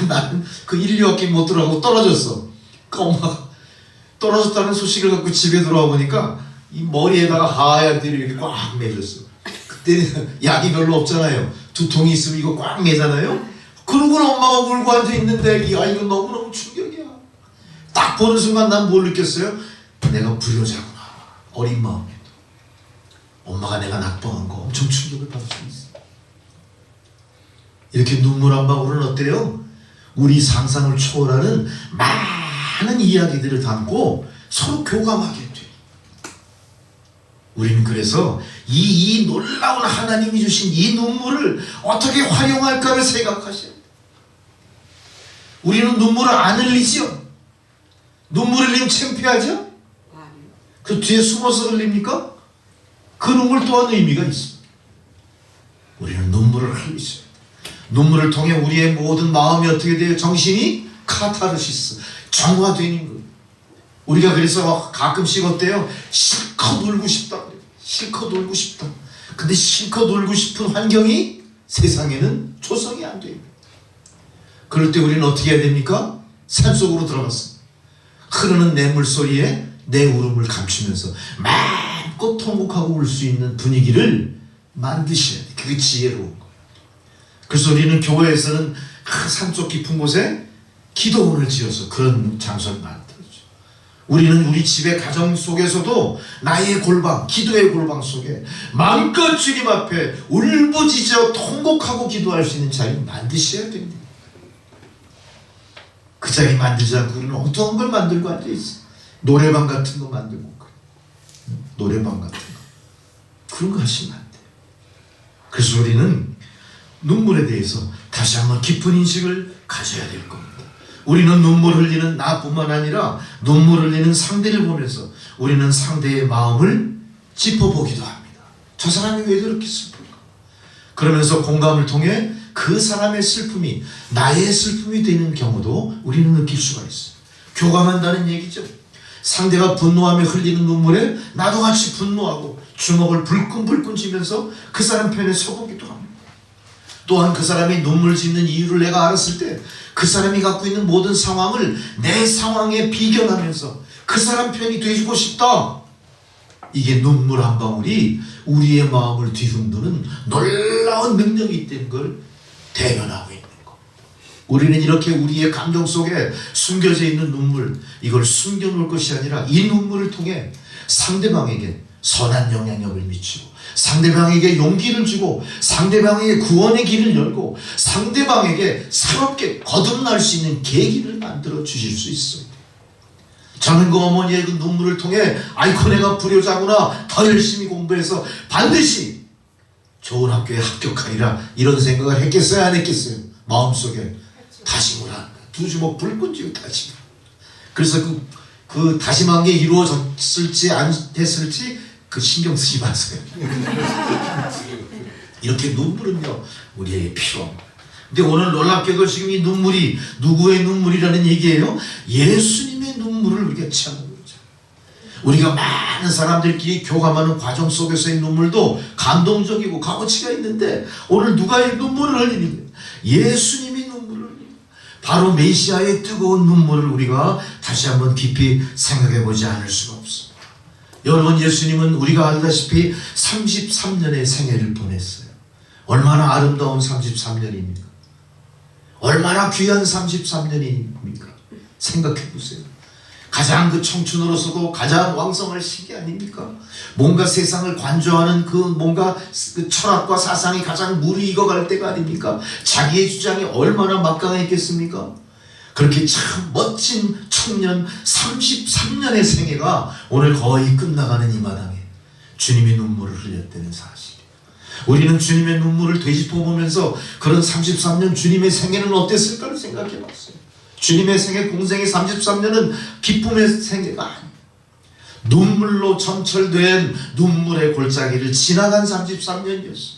Speaker 2: 나는 그 인류학교에 못 들어가고 떨어졌어. 그 엄마가 떨어졌다는 소식을 갖고 집에 들어와 보니까 이 머리에다가 하얀 띠를 이렇게 꽉 매줬어. 그때는 약이 별로 없잖아요. 두통이 있으면 이거 꽉 매잖아요. 그러고 엄마가 울고 앉아있는데 야, 이거 너무너무 충격이야. 딱 보는 순간 난 뭘 느꼈어요? 내가 불효자구나. 어린 마음에도 엄마가 내가 낙방한 거 엄청 충격을 받을 수 있어. 이렇게 눈물 한 방울은 어때요? 우리 상상을 초월하는 많은 이야기들을 담고 서로 교감하게 돼. 우리는 그래서 이 놀라운 하나님이 주신 이 눈물을 어떻게 활용할까를 생각하셔야 돼요. 우리는 눈물을 안 흘리죠? 눈물 흘리면 창피하죠? 그 뒤에 숨어서 흘립니까? 그 눈물 또한 의미가 있습니다. 우리는 눈물을 흘리죠. 눈물을 통해 우리의 모든 마음이 어떻게 돼요? 정신이 카타르시스, 정화되는 거예요. 우리가 그래서 가끔씩 어때요? 실컷 울고 싶다. 실컷 울고 싶다. 근데 실컷 울고 싶은 환경이 세상에는 조성이 안 돼요. 그럴 때 우리는 어떻게 해야 됩니까? 산속으로 들어갔습니다. 흐르는 내 물소리에 내 울음을 감추면서 마음껏 통곡하고 울 수 있는 분위기를 만드셔야 돼요. 그게 지혜로운 거예요. 그래서 우리는 교회에서는 산속 깊은 곳에 기도원을 지어서 그런 장소를 만들었죠. 우리는 우리 집의 가정 속에서도 나의 골방, 기도의 골방 속에 마음껏 주님 앞에 울부짖어 통곡하고 기도할 수 있는 자리 만드셔야 됩니다. 그 자리 만들지 않고 우리는 어떠한 걸 만들고 앉아있어. 노래방 같은 거 만들고 노래방 같은 거 그런 거 하시면 안 돼요. 그래서 우리는 눈물에 대해서 다시 한번 깊은 인식을 가져야 될 겁니다. 우리는 눈물 흘리는 나뿐만 아니라 눈물 흘리는 상대를 보면서 우리는 상대의 마음을 짚어보기도 합니다. 저 사람이 왜 저렇게 슬플까? 그러면서 공감을 통해 그 사람의 슬픔이 나의 슬픔이 되는 경우도 우리는 느낄 수가 있어요. 교감한다는 얘기죠. 상대가 분노하며 흘리는 눈물에 나도 같이 분노하고 주먹을 불끈불끈 쥐면서 그 사람 편에 서보기도 합니다. 또한 그 사람이 눈물 짓는 이유를 내가 알았을 때 그 사람이 갖고 있는 모든 상황을 내 상황에 비견하면서 그 사람 편이 되고 싶다. 이게 눈물 한 방울이 우리의 마음을 뒤흔드는 놀라운 능력이 있다는 걸 대변하고 있는 겁니다. 우리는 이렇게 우리의 감정 속에 숨겨져 있는 눈물, 이걸 숨겨놓을 것이 아니라 이 눈물을 통해 상대방에게 선한 영향력을 미치고 상대방에게 용기를 주고 상대방에게 구원의 길을 열고 상대방에게 새롭게 거듭날 수 있는 계기를 만들어 주실 수 있어요. 저는 그 어머니의 그 눈물을 통해 아이고 내가 불효자구나, 더 열심히 공부해서 반드시 좋은 학교에 합격하리라, 이런 생각을 했겠어요, 안 했겠어요? 마음속에 다짐을 한다. 두 주먹 불끈 쥐고 다짐. 그래서 그 다짐한 게 이루어졌을지 안 했을지 그 신경 쓰지 마세요. 이렇게 눈물은요 우리에게 필요합니다. 근데 오늘 놀랍게도 지금 이 눈물이 누구의 눈물이라는 얘기예요? 예수님의 눈물을 우리가 취하는 거죠. 우리가 많은 사람들끼리 교감하는 과정 속에서의 눈물도 감동적이고 값어치가 있는데, 오늘 누가 이 눈물을 흘리는 거예요? 예수님이 눈물을 흘리는 거예요. 바로 메시아의 뜨거운 눈물을 우리가 다시 한번 깊이 생각해 보지 않을 수가 없습니다. 여러분, 예수님은 우리가 알다시피 33년의 생애를 보냈어요. 얼마나 아름다운 33년입니까? 얼마나 귀한 33년입니까? 생각해 보세요. 가장 그 청춘으로서도 가장 왕성할 시기 아닙니까? 뭔가 세상을 관조하는 그 뭔가 그 철학과 사상이 가장 무르익어갈 때가 아닙니까? 자기의 주장이 얼마나 막강했겠습니까? 그렇게 참 멋진 청년 33년의 생애가 오늘 거의 끝나가는 이 마당에 주님이 눈물을 흘렸다는 사실. 우리는 주님의 눈물을 되짚어보면서 그런 33년 주님의 생애는 어땠을까를 생각해 봤어요. 주님의 생애, 공생의 33년은 기쁨의 생애가 아니에요. 눈물로 점철된 눈물의 골짜기를 지나간 33년이었어요.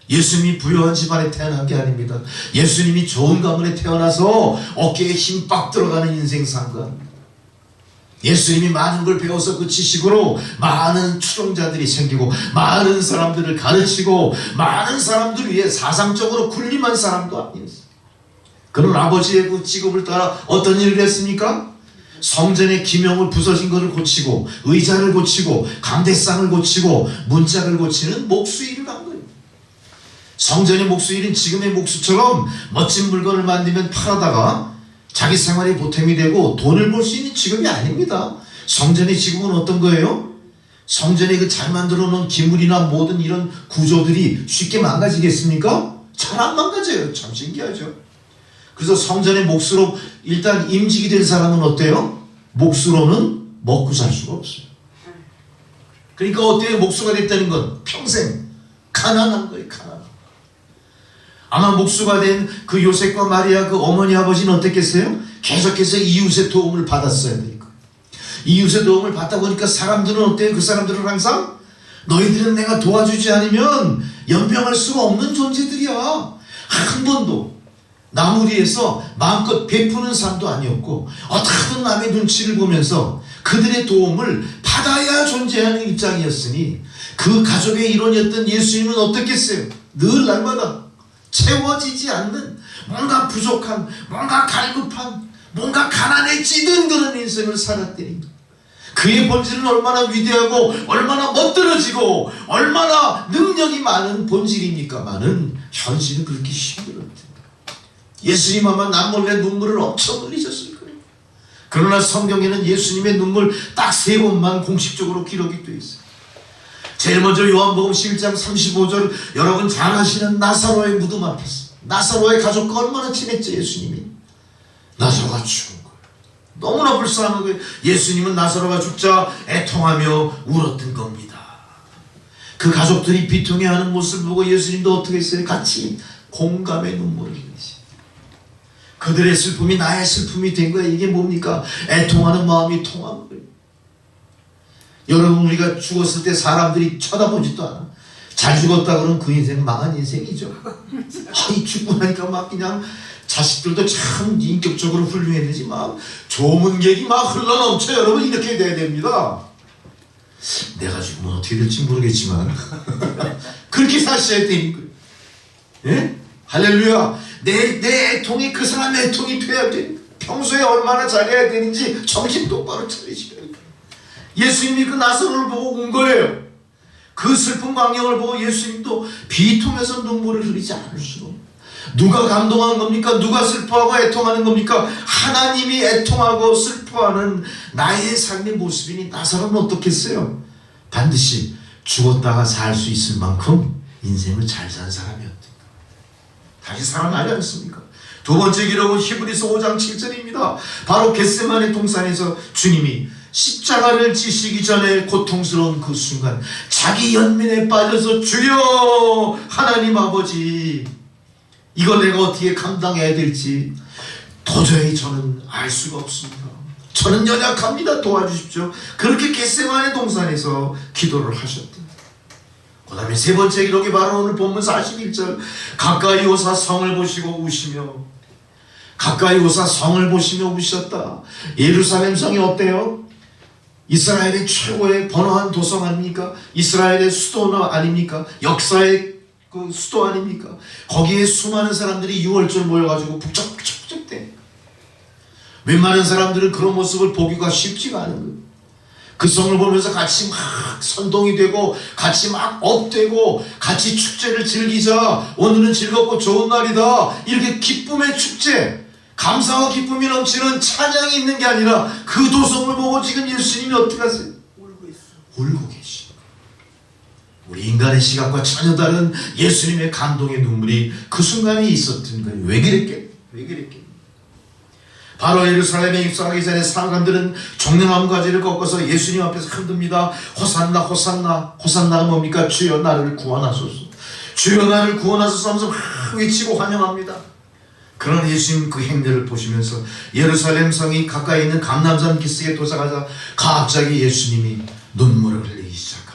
Speaker 2: 예수님이 부유한 집안에 태어난 게 아닙니다. 예수님이 좋은 가문에 태어나서 어깨에 힘 빡 들어가는 인생 산 거 아닙니다. 예수님이 많은 걸 배워서 그 지식으로 많은 추종자들이 생기고 많은 사람들을 가르치고 많은 사람들 위해 사상적으로 군림한 사람도 아니었어요. 그는 아버지의 그 직업을 따라 어떤 일을 했습니까? 성전의 기명을 부서진 것을 고치고 의자를 고치고 강대상을 고치고 문짝을 고치는 목수일을 한 거예요. 성전의 목수일은 지금의 목수처럼 멋진 물건을 만들면 팔아다가 자기 생활의 보탬이 되고 돈을 벌 수 있는 직업이 아닙니다. 성전의 직업은 어떤 거예요? 성전에 그 잘 만들어 놓은 기물이나 모든 이런 구조들이 쉽게 망가지겠습니까? 잘 안 망가져요. 참 신기하죠. 그래서 성전의 목수로 일단 임직이 된 사람은 어때요? 목수로는 먹고 살 수가 없어요. 그러니까 어때요? 목수가 됐다는 건 평생 가난한 거예요. 가난. 아마 목수가 된 그 요셉과 마리아 그 어머니 아버지는 어땠겠어요? 계속해서 이웃의 도움을 받았어야 될 거예요. 이웃의 도움을 받다 보니까 사람들은 어때요? 그 사람들은 항상 너희들은 내가 도와주지 않으면 연명할 수가 없는 존재들이야. 한 번도 나무리에서 마음껏 베푸는 삶도 아니었고 어떻게든 남의 눈치를 보면서 그들의 도움을 받아야 존재하는 입장이었으니 그 가족의 일원이었던 예수님은 어떻겠어요? 늘 날마다 채워지지 않는 뭔가 부족한, 뭔가 갈급한, 뭔가 가난에 찌든 그런 인생을 살았다니. 그의 본질은 얼마나 위대하고 얼마나 멋들어지고 얼마나 능력이 많은 본질입니까마는 현실은 그렇게 힘들었대요. 예수님 아마 남몰래 눈물을 엄청 흘리셨을 거예요. 그러나 성경에는 예수님의 눈물 딱 3번만 공식적으로 기록이 되어 있어요. 제일 먼저 요한복음 11장 35절, 여러분 잘 아시는 나사로의 무덤 앞에서 나사로의 가족과 얼마나 친했죠. 예수님이 나사로가 죽은 거예요. 너무나 불쌍한 거예요. 예수님은 나사로가 죽자 애통하며 울었던 겁니다. 그 가족들이 비통해하는 모습을 보고 예수님도 어떻게 했어요? 같이 공감의 눈물을 흘리시. 그들의 슬픔이 나의 슬픔이 된 거예요. 이게 뭡니까? 애통하는 마음이 통한 거예요. 여러분, 우리가 죽었을 때 사람들이 쳐다보지도 않아. 잘 죽었다 그러면 그 인생은 망한 인생이죠. 아니, 죽고 나니까 막 그냥 자식들도 참 인격적으로 훌륭했는지 막 조문객이 막 흘러넘쳐. 여러분, 이렇게 돼야 됩니다. 내가 죽으면 어떻게 될지 모르겠지만 그렇게 사셔야 되는 거예요. 예? 할렐루야. 내 애통이 그 사람의 애통이 돼야 돼. 평소에 얼마나 잘해야 되는지 정신 똑바로 차리시라. 예수님이 그 나사로를 보고 운 거예요. 그 슬픈 광경을 보고 예수님도 비통해서 눈물을 흘리지 않을 수가 없어요. 누가 감동한 겁니까? 누가 슬퍼하고 애통하는 겁니까? 하나님이 애통하고 슬퍼하는 나의 삶의 모습이니 나사로는 어떻겠어요? 반드시 죽었다가 살 수 있을 만큼 인생을 잘 산 사람이었다. 다시 살아나지 않습니까? 두 번째 기록은 히브리서 5장 7절입니다. 바로 겟세마네 동산에서 주님이 십자가를 지시기 전에 고통스러운 그 순간 자기 연민에 빠져서 주여 하나님 아버지 이걸 내가 어떻게 감당해야 될지 도저히 저는 알 수가 없습니다. 저는 연약합니다. 도와주십시오. 그렇게 겟세마네 동산에서 기도를 하셨다. 그 다음에 세 번째 기록이 바로 오늘 본문 41절 가까이 오사 성을 보시고 우시며 가까이 오사 성을 보시며 우셨다. 예루살렘 성이 어때요? 이스라엘의 최고의 번화한 도성 아닙니까? 이스라엘의 수도 아닙니까? 역사의 그 수도 아닙니까? 거기에 수많은 사람들이 6월절 모여가지고 북적북적북적대. 웬만한 사람들은 그런 모습을 보기가 쉽지가 않은 거예요. 그 성을 보면서 같이 막 선동이 되고 같이 막 업되고 같이 축제를 즐기자. 오늘은 즐겁고 좋은 날이다. 이렇게 기쁨의 축제, 감사와 기쁨이 넘치는 찬양이 있는 게 아니라 그 도성을 보고 지금 예수님이 어떻게 하세요? 울고 계시고 우리 인간의 시각과 전혀 다른 예수님의 감동의 눈물이 그 순간에 있었던 거예요. 왜 그랬겠? 바로 예루살렘에 입성하기 전에 사람들은 종려나무 가지를 꺾어서 예수님 앞에서 흔듭니다. 호산나 호산나. 호산나가 뭡니까? 주여 나를 구원하소서. 주여 나를 구원하소서 하면서 외치고 환영합니다. 그러나 예수님 그 행렬을 보시면서 예루살렘 성이 가까이 있는 감람산 기슭에 도착하자 갑자기 예수님이 눈물을 흘리기 시작합니다.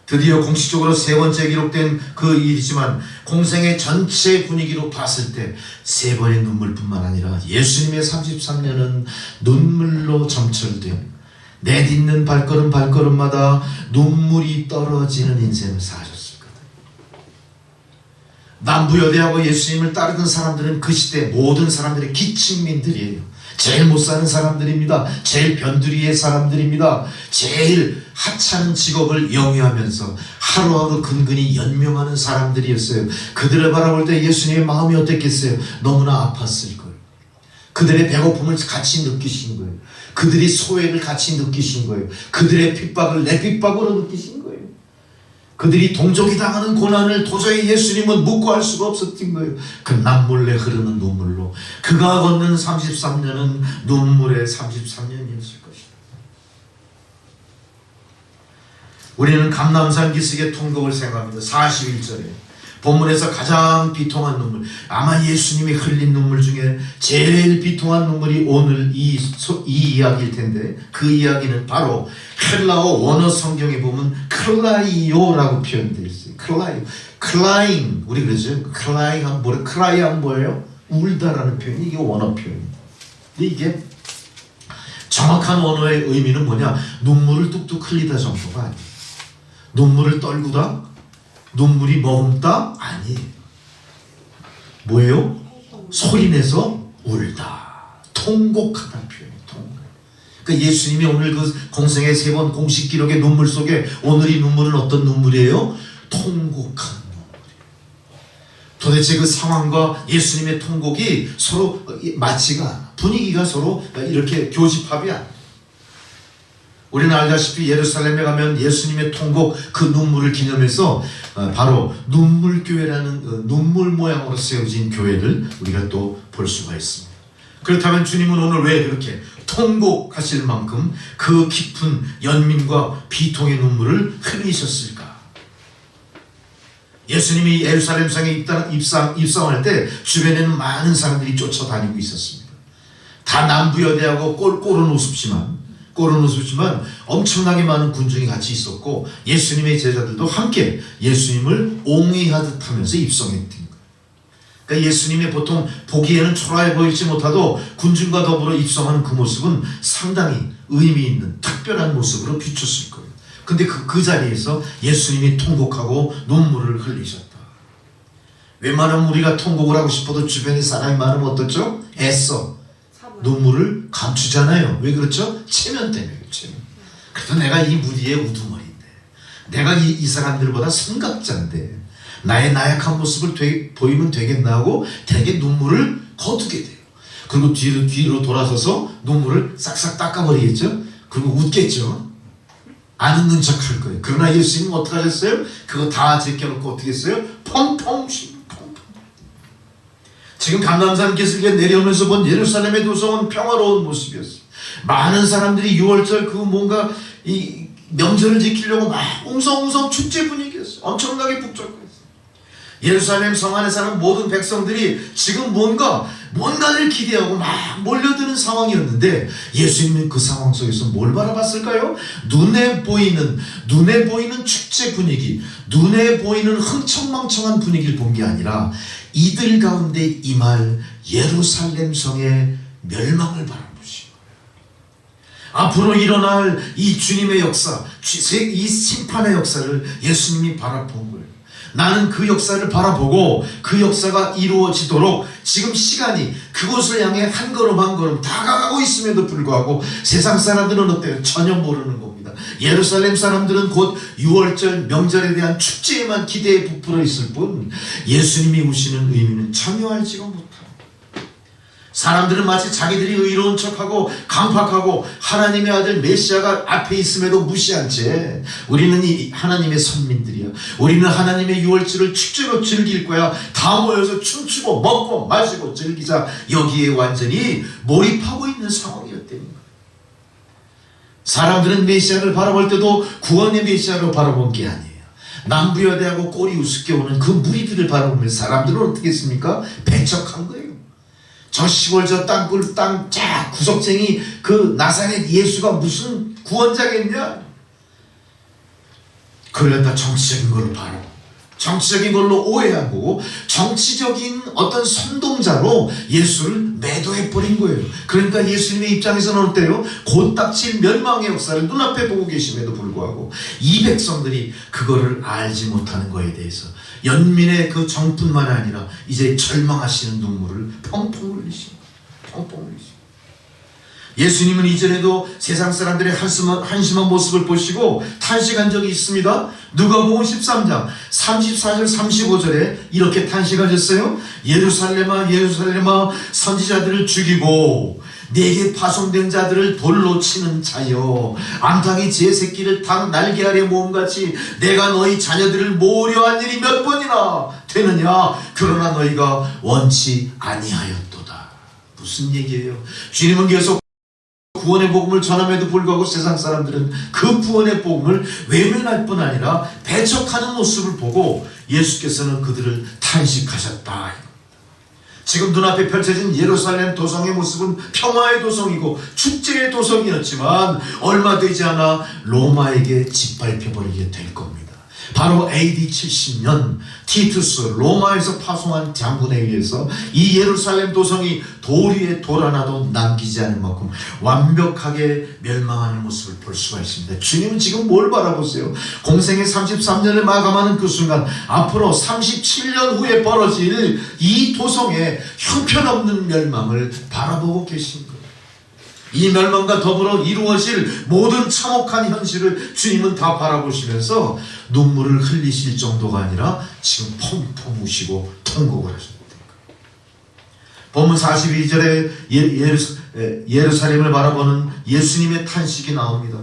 Speaker 2: 드디어 공식적으로 세 번째 기록된 그 일이지만 공생의 전체 분위기로 봤을 때 세 번의 눈물뿐만 아니라 예수님의 33년은 눈물로 점철된 내딛는 발걸음마다 눈물이 떨어지는 인생을 사셨을 거다. 남부여대하고 예수님을 따르던 사람들은 그 시대 모든 사람들의 기층민들이에요. 제일 못 사는 사람들입니다. 제일 변두리의 사람들입니다. 제일 하찮은 직업을 영위하면서 하루하루 근근히 연명하는 사람들이었어요. 그들을 바라볼 때 예수님의 마음이 어땠겠어요? 너무나 아팠을 거예요. 그들의 배고픔을 같이 느끼신 거예요. 그들이 소외를 같이 느끼신 거예요. 그들의 핍박을 내 핍박으로 느끼신 거예요. 그들이 동족이 당하는 고난을 도저히 예수님은 묵고 할 수가 없었던 거예요. 그 남몰래 흐르는 눈물로 그가 걷는 33년은 눈물의 33년이었을 것이다. 우리는 감람산 기슭의 통곡을 생각합니다. 41절에 본문에서 가장 비통한 눈물, 아마 예수님이 흘린 눈물 중에 제일 비통한 눈물이 오늘 이 이야기일 텐데 그 이야기는 바로 헬라어 원어 성경에 보면 클라이오라고 표현되어 있어요. 클라잉 우리 그러죠. 클라잉 하면 뭐예요? 클라이 하면 뭐예요? 울다라는 표현이 이게 원어 표현이에요. 근데 이게 정확한 원어의 의미는 뭐냐? 눈물을 뚝뚝 흘리다 정도가 아니에요. 눈물을 떨구다? 눈물이 머금다? 아니에요. 뭐예요? 소리내서 울다. 통곡하다 표현이에요. 통곡. 그러니까 예수님이 오늘 그 공생의 세 번 공식 기록의 눈물 속에 오늘 이 눈물은 어떤 눈물이에요? 통곡하는 눈물이에요. 도대체 그 상황과 예수님의 통곡이 서로 맞지가 않아. 분위기가 서로 이렇게 교집합이 않아. 우리는 알다시피 예루살렘에 가면 예수님의 통곡 그 눈물을 기념해서 바로 눈물교회라는 눈물 모양으로 세워진 교회를 우리가 또 볼 수가 있습니다. 그렇다면 주님은 오늘 왜 그렇게 통곡하실 만큼 그 깊은 연민과 비통의 눈물을 흘리셨을까? 예수님이 예루살렘 성에 입성할 때 주변에는 많은 사람들이 쫓아다니고 있었습니다. 다 남부여대하고 꼴은 우습지만 엄청나게 많은 군중이 같이 있었고 예수님의 제자들도 함께 예수님을 옹의하듯 하면서 입성했던 거예요. 그러니까 예수님의 보통 보기에는 초라해 보일지 못하도 군중과 더불어 입성하는 그 모습은 상당히 의미 있는 특별한 모습으로 비쳤을 거예요. 근데 그 자리에서 예수님이 통곡하고 눈물을 흘리셨다. 웬만하면 우리가 통곡을 하고 싶어도 주변에 사람이 많으면 어떻죠? 애써 눈물을 감추잖아요. 왜 그렇죠? 체면 때문에 그렇죠. 그래도 내가 이 무리의 우두머리인데 내가 이 사람들보다 선각자인데 나의 나약한 모습을 보이면 되겠나 하고 되게 눈물을 거두게 돼요. 그리고 뒤로 돌아서서 눈물을 싹싹 닦아버리겠죠. 그리고 웃겠죠. 안 웃는 척 할 거예요. 그러나 예수님은 어떻게 하셨어요? 그거 다 제껴놓고 어떻게 했어요? 펑펑. 지금 감람산 기슭에 내려오면서 본 예루살렘의 도성은 평화로운 모습이었어요. 많은 사람들이 6월절 그 뭔가 이 명절을 지키려고 막 웅성웅성 축제 분위기였어요. 엄청나게 북적거렸어요. 예루살렘 성 안에 사는 모든 백성들이 지금 뭔가를 기대하고 막 몰려드는 상황이었는데 예수님은 그 상황 속에서 뭘 바라봤을까요? 눈에 보이는 축제 분위기, 눈에 보이는 흥청망청한 분위기를 본 게 아니라 이들 가운데 임할 예루살렘 성의 멸망을 바라보시고 앞으로 일어날 이 주님의 역사, 이 심판의 역사를 예수님이 바라본 거예요. 나는 그 역사를 바라보고 그 역사가 이루어지도록 지금 시간이 그곳을 향해 한 걸음 한 걸음 다가가고 있음에도 불구하고 세상 사람들은 어때요? 전혀 모르는 겁니다. 예루살렘 사람들은 곧 6월절 명절에 대한 축제에만 기대에 부풀어 있을 뿐 예수님이 오시는 의미는 전혀 알지가 못합니다. 사람들은 마치 자기들이 의로운 척하고 강팍하고 하나님의 아들 메시아가 앞에 있음에도 무시한 채 우리는 이 하나님의 선민들이야. 우리는 하나님의 6월절을 축제로 즐길 거야. 다 모여서 춤추고 먹고 마시고 즐기자. 여기에 완전히 몰입하고 있는 상황이었다는 거예요. 사람들은 메시아를 바라볼 때도 구원의 메시아로 바라본 게 아니에요. 남부여대하고 꼬리 우습게 오는 그 무리들을 바라보면서 사람들은 어떻게 했습니까? 배척한 거예요. 저 시골 저 땅굴 땅 구석쟁이 그 나사렛 예수가 무슨 구원자겠냐? 그러다 정치적인 걸로 바라보고 정치적인 걸로 오해하고 정치적인 어떤 선동자로 예수를 매도해버린 거예요. 그러니까 예수님의 입장에서는 어때요? 곧닥칠 멸망의 역사를 눈앞에 보고 계심에도 불구하고 이 백성들이 그거를 알지 못하는 거에 대해서 연민의 그 정뿐만 아니라 이제 절망하시는 눈물을 펑펑 흘리십니다. 펑펑 흘리십니다. 예수님은 이전에도 세상 사람들의 한심한 모습을 보시고 탄식한 적이 있습니다. 누가복음 13장 34절 35절에 이렇게 탄식하셨어요. 예루살렘아 예루살렘아 선지자들을 죽이고 내게 파송된 자들을 돌로 치는 자여 암탉이 제 새끼를 닭 날개 아래 모음같이 내가 너희 자녀들을 모으려 한 일이 몇 번이나 되느냐. 그러나 너희가 원치 아니하였도다. 무슨 얘기예요? 주님은 계속 구원의 복음을 전함에도 불구하고 세상 사람들은 그 구원의 복음을 외면할 뿐 아니라 배척하는 모습을 보고 예수께서는 그들을 탄식하셨다. 지금 눈앞에 펼쳐진 예루살렘 도성의 모습은 평화의 도성이고 축제의 도성이었지만 얼마 되지 않아 로마에게 짓밟혀버리게 될 겁니다. 바로 AD 70년 티투스 로마에서 파송한 장군에 의해서 이 예루살렘 도성이 돌 위에 돌 하나도 남기지 않을 만큼 완벽하게 멸망하는 모습을 볼 수가 있습니다. 주님은 지금 뭘 바라보세요? 공생의 33년을 마감하는 그 순간 앞으로 37년 후에 벌어질 이 도성의 형편없는 멸망을 바라보고 계신 거예요. 이 멸망과 더불어 이루어질 모든 참혹한 현실을 주님은 다 바라보시면서 눈물을 흘리실 정도가 아니라 지금 펑펑 우시고 통곡을 하셨습니다. 본문 42절에 예루살렘을 바라보는 예수님의 탄식이 나옵니다.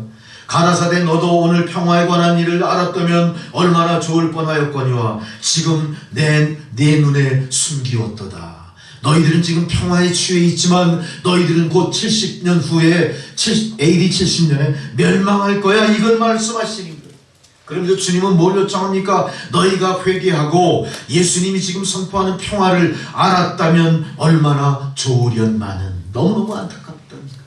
Speaker 2: 가라사대 너도 오늘 평화에 관한 일을 알았다면 얼마나 좋을 뻔하였거니와 지금 내 눈에 숨기었도다. 너희들은 지금 평화에 취해 있지만 너희들은 곧 70년 후에 AD 70년에 멸망할 거야. 이걸 말씀하시는 거예요. 그러면서 주님은 뭘 요청합니까? 너희가 회개하고 예수님이 지금 선포하는 평화를 알았다면 얼마나 좋으련마는. 너무너무 안타깝다니까.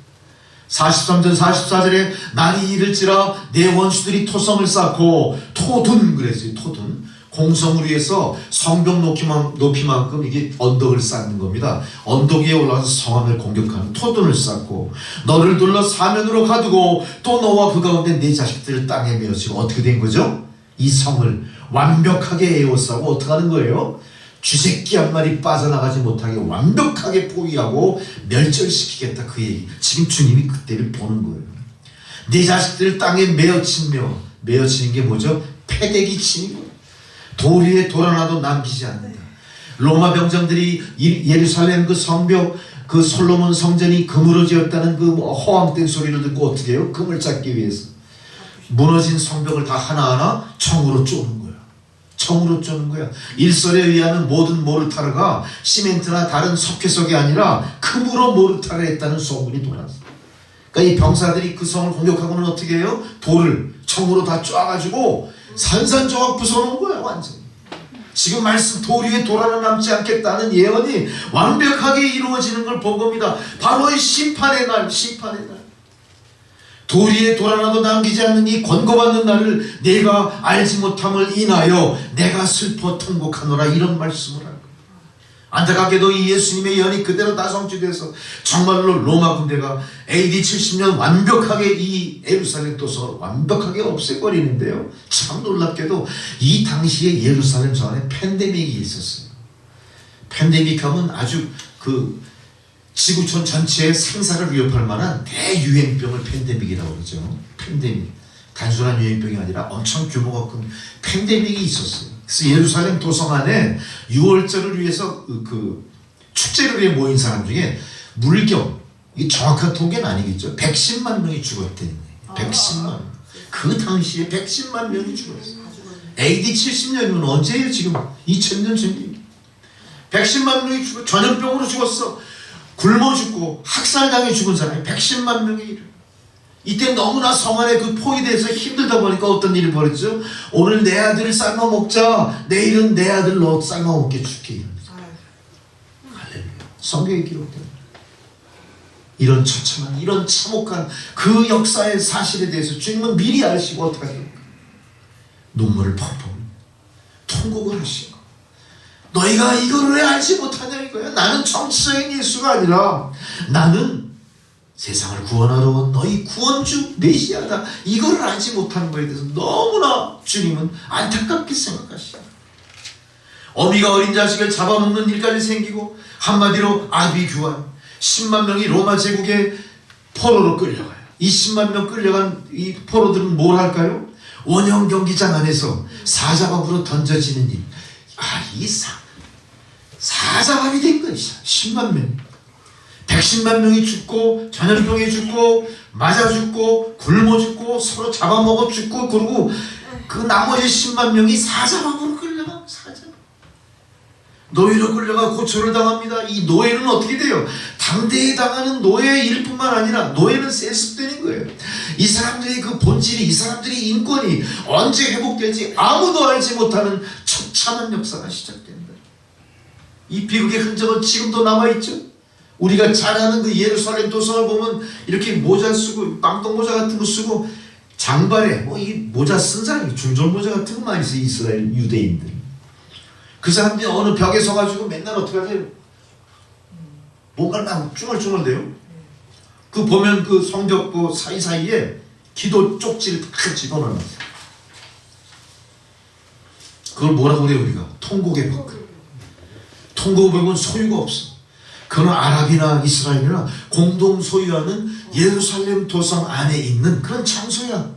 Speaker 2: 43절 44절에 날이 이를지라 내 원수들이 토성을 쌓고 토둔 그랬어요. 토둔. 공성을 위해서 성벽 높이만큼 이게 언덕을 쌓는 겁니다. 언덕 위에 올라가서 성안을 공격하는 토둔을 쌓고 너를 둘러 사면으로 가두고 또 너와 그 가운데 네 자식들을 땅에 메어치고 어떻게 된 거죠? 이 성을 완벽하게 에워싸고 어떻게 하는 거예요? 쥐새끼 한 마리 빠져나가지 못하게 완벽하게 포위하고 멸절시키겠다. 그 얘기. 지금 주님이 그때를 보는 거예요. 네 자식들을 땅에 메어치는 게 뭐죠? 패대기 치는 거예요. 돌 위에 돌 하나도 남기지 않는다. 로마 병정들이 예루살렘 그 성벽 그 솔로몬 성전이 금으로 지었다는 그 허황된 소리를 듣고 어떻게 해요? 금을 찾기 위해서 무너진 성벽을 다 하나하나 청으로 쪼는 거예요. 정으로 쪼는 거야. 일설에 의하면 모든 모르타르가 시멘트나 다른 석회석이 아니라 금으로 모르타르 했다는 소문이 돌았어. 그러니까 이 병사들이 그 성을 공격하고는 어떻게 해요? 돌을 청으로 다 쪼아가지고 산산조각 부숴놓은 거야, 완전. 지금 말씀 돌 위에 돌 하나 남지 않겠다는 예언이 완벽하게 이루어지는 걸 본 겁니다. 바로 이 심판의 날, 심판의 날. 돌 위에 돌 하나도 남기지 않는 이 권고받는 날을 내가 알지 못함을 인하여 내가 슬퍼 통곡하노라, 이런 말씀을 한 거예요. 안타깝게도 이 예수님의 예언이 그대로 다 성취돼서 정말로 로마 군대가 AD 70년 완벽하게 이 예루살렘 도성을 완벽하게 없애버리는데요. 참 놀랍게도 이 당시에 예루살렘 저 안에 팬데믹이 있었어요. 팬데믹 하면 아주 그 지구촌 전체의 생사를 위협할 만한 대유행병을 팬데믹이라고 그러죠. 팬데믹. 단순한 유행병이 아니라 엄청 규모가 큰 팬데믹이 있었어요. 그래서 예루살렘 도성 안에 6월절을 위해서 그 축제를 위해 모인 사람 중에 물경, 이 정확한 통계는 아니겠죠. 110만 명이 죽었대요. 110만 명. 그 당시에 110만 명이 죽었어요. AD 70년이면 언제예요? 지금 2000년 전입니다. 110만 명이 죽어, 전염병으로 죽었어. 굶어 죽고 학살당해 죽은 사람이 110만 명이 이래. 이때 너무나 성 안에 그 포위돼서 힘들다 보니까 어떤 일이 벌어졌죠? 오늘 내 아들을 삶아 먹자, 내일은 내 아들 너 삶아 먹게 줄게. 할렐루야. 성경에 기록된 이런 처참한, 이런 참혹한 그 역사의 사실에 대해서 주님은 미리 아시고 어떻게 하십니까? 눈물을 펑펑 통곡을 하시고, 너희가 이걸 왜 알지 못하냐 이거야. 나는 정치적인 예수가 아니라 나는 세상을 구원하러 온 너희 구원주 메시아다. 이걸 알지 못하는 것에 대해서 너무나 주님은 안타깝게 생각하시죠. 어미가 어린 자식을 잡아먹는 일까지 생기고, 한마디로 아비규환, 10만 명이 로마 제국의 포로로 끌려가요. 이 10만 명 끌려간 이 포로들은 뭘 할까요? 원형 경기장 안에서 사자밥으로 던져지는 일. 이 사자밥이 된 거예요. 10만 명. 110만 명이 죽고, 전염병에 죽고, 맞아 죽고, 굶어 죽고, 서로 잡아먹어 죽고, 그리고 그 나머지 10만 명이 사자밥으로 끌려가. 사자. 노예로 끌려가 고초를 당합니다. 이 노예는 어떻게 돼요? 당대에 당하는 노예일 뿐만 아니라 노예는 세습되는 거예요. 이 사람들의 그 본질이, 이 사람들의 인권이 언제 회복될지 아무도 알지 못하는 처참한 역사가 시작된다. 이 비극의 흔적은 지금도 남아있죠. 우리가 잘 아는 그 예루살렘 도성을 보면 이렇게 모자 쓰고, 빵떡 모자 같은 거 쓰고, 장발에 이 모자 쓴 사람이 중전 모자 같은 거 많이 써요. 이스라엘 유대인들. 그 사람들이 어느 벽에 서가지고 맨날 어떻게 하세요? 뭔가를 막 쭈글쭈글대요. 그 보면 그 성벽 그 사이사이에 기도 쪽지를 탁 집어넣어놨어요. 그걸 뭐라고 그래요 우리가? 통곡의 벽. 통곡의 벽은 소유가 없어. 그건 아랍이나 이스라엘이나 공동 소유하는 예루살렘 도성 안에 있는 그런 장소야.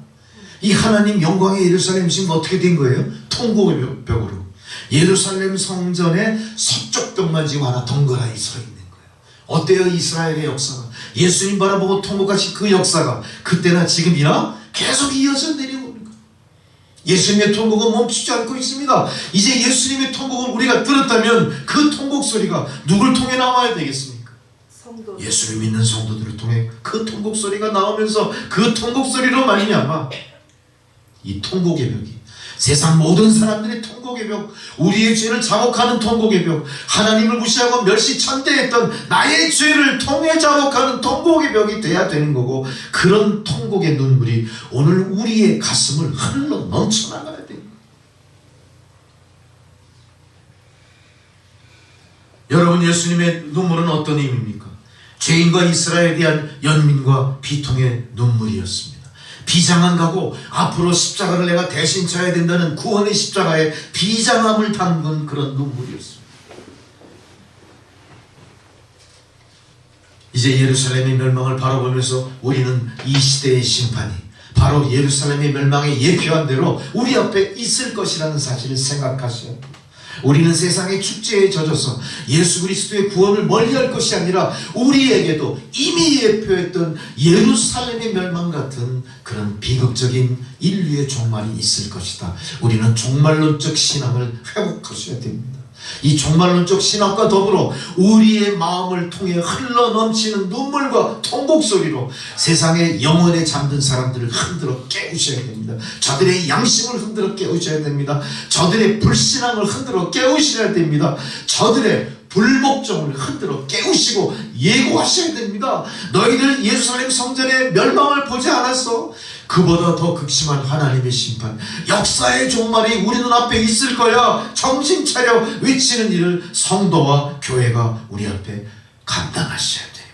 Speaker 2: 이 하나님 영광의 예루살렘 지금 어떻게 된 거예요? 통곡의 벽으로. 예루살렘 성전의 서쪽 벽만 지금 하나 덩그라니 서 있는 거예요. 어때요 이스라엘의 역사가? 예수님 바라보고 통곡하신 그 역사가 그때나 지금이나 계속 이어져 내려오는 거예요. 예수님의 통곡은 멈추지 않고 있습니다. 이제 예수님의 통곡을 우리가 들었다면 그 통곡 소리가 누굴 통해 나와야 되겠습니까? 예수를 믿는 성도들을 통해 그 통곡 소리가 나오면서 그 통곡 소리로 말미암아 이 통곡의 벽이 세상 모든 사람들의 통곡의 벽, 우리의 죄를 자복하는 통곡의 벽, 하나님을 무시하고 멸시천대했던 나의 죄를 통해 자복하는 통곡의 벽이 돼야 되는 거고, 그런 통곡의 눈물이 오늘 우리의 가슴을 흘러 넘쳐나가야 돼요. 여러분, 예수님의 눈물은 어떤 의미입니까? 죄인과 이스라엘에 대한 연민과 비통의 눈물이었습니다. 비장한 가고 앞으로 십자가를 내가 대신 져야 된다는 구원의 십자가에 비장함을 담근 그런 눈물이었습니다. 이제 예루살렘의 멸망을 바라보면서 우리는 이 시대의 심판이 바로 예루살렘의 멸망에 예표한 대로 우리 앞에 있을 것이라는 사실을 생각하셔야 합니다. 우리는 세상의 축제에 젖어서 예수 그리스도의 구원을 멀리할 것이 아니라 우리에게도 이미 예표했던 예루살렘의 멸망 같은 그런 비극적인 인류의 종말이 있을 것이다. 우리는 종말론적 신앙을 회복하셔야 됩니다. 이 종말론적 신앙과 더불어 우리의 마음을 통해 흘러넘치는 눈물과 통곡 소리로 세상의 영혼에 잠든 사람들을 흔들어 깨우셔야 됩니다. 저들의 양심을 흔들어 깨우셔야 됩니다. 저들의 불신앙을 흔들어 깨우셔야 됩니다. 저들의 불복종을 흔들어 깨우시고 예고하셔야 됩니다. 너희들 예루살렘 성전의 멸망을 보지 않았어? 그보다 더 극심한 하나님의 심판, 역사의 종말이 우리 눈앞에 있을 거야. 정신 차려 외치는 일을 성도와 교회가 우리 앞에 감당하셔야 돼요.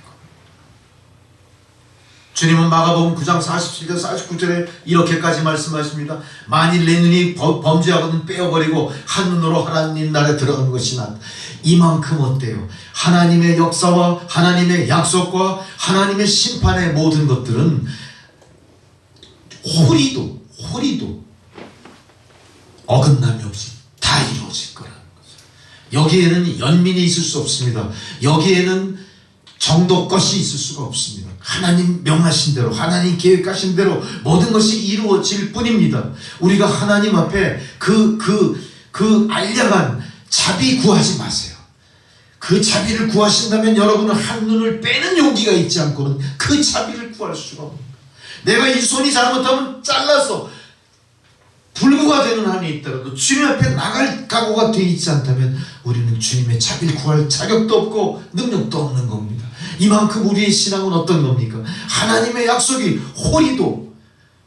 Speaker 2: 주님은 마가복음 9장 47절 49절에 이렇게까지 말씀하십니다. 만일 내 눈이 범죄하거든 빼어버리고 한눈으로 하나님 나라에 들어가는 것이나 이만큼 어때요? 하나님의 역사와 하나님의 약속과 하나님의 심판의 모든 것들은 호리도 어긋남이 없이 다 이루어질 거라는 거죠. 여기에는 연민이 있을 수 없습니다. 여기에는 정도것이 있을 수가 없습니다. 하나님 명하신 대로, 하나님 계획하신 대로 모든 것이 이루어질 뿐입니다. 우리가 하나님 앞에 그 알량한 자비 구하지 마세요. 그 자비를 구하신다면 여러분은 한눈을 빼는 용기가 있지 않고는 그 자비를 구할 수가 없습니다. 내가 이 손이 잘못하면 잘라서 불구가 되는 한이 있더라도 주님 앞에 나갈 각오가 되어 있지 않다면 우리는 주님의 자비를 구할 자격도 없고 능력도 없는 겁니다. 이만큼 우리의 신앙은 어떤 겁니까? 하나님의 약속이 호리도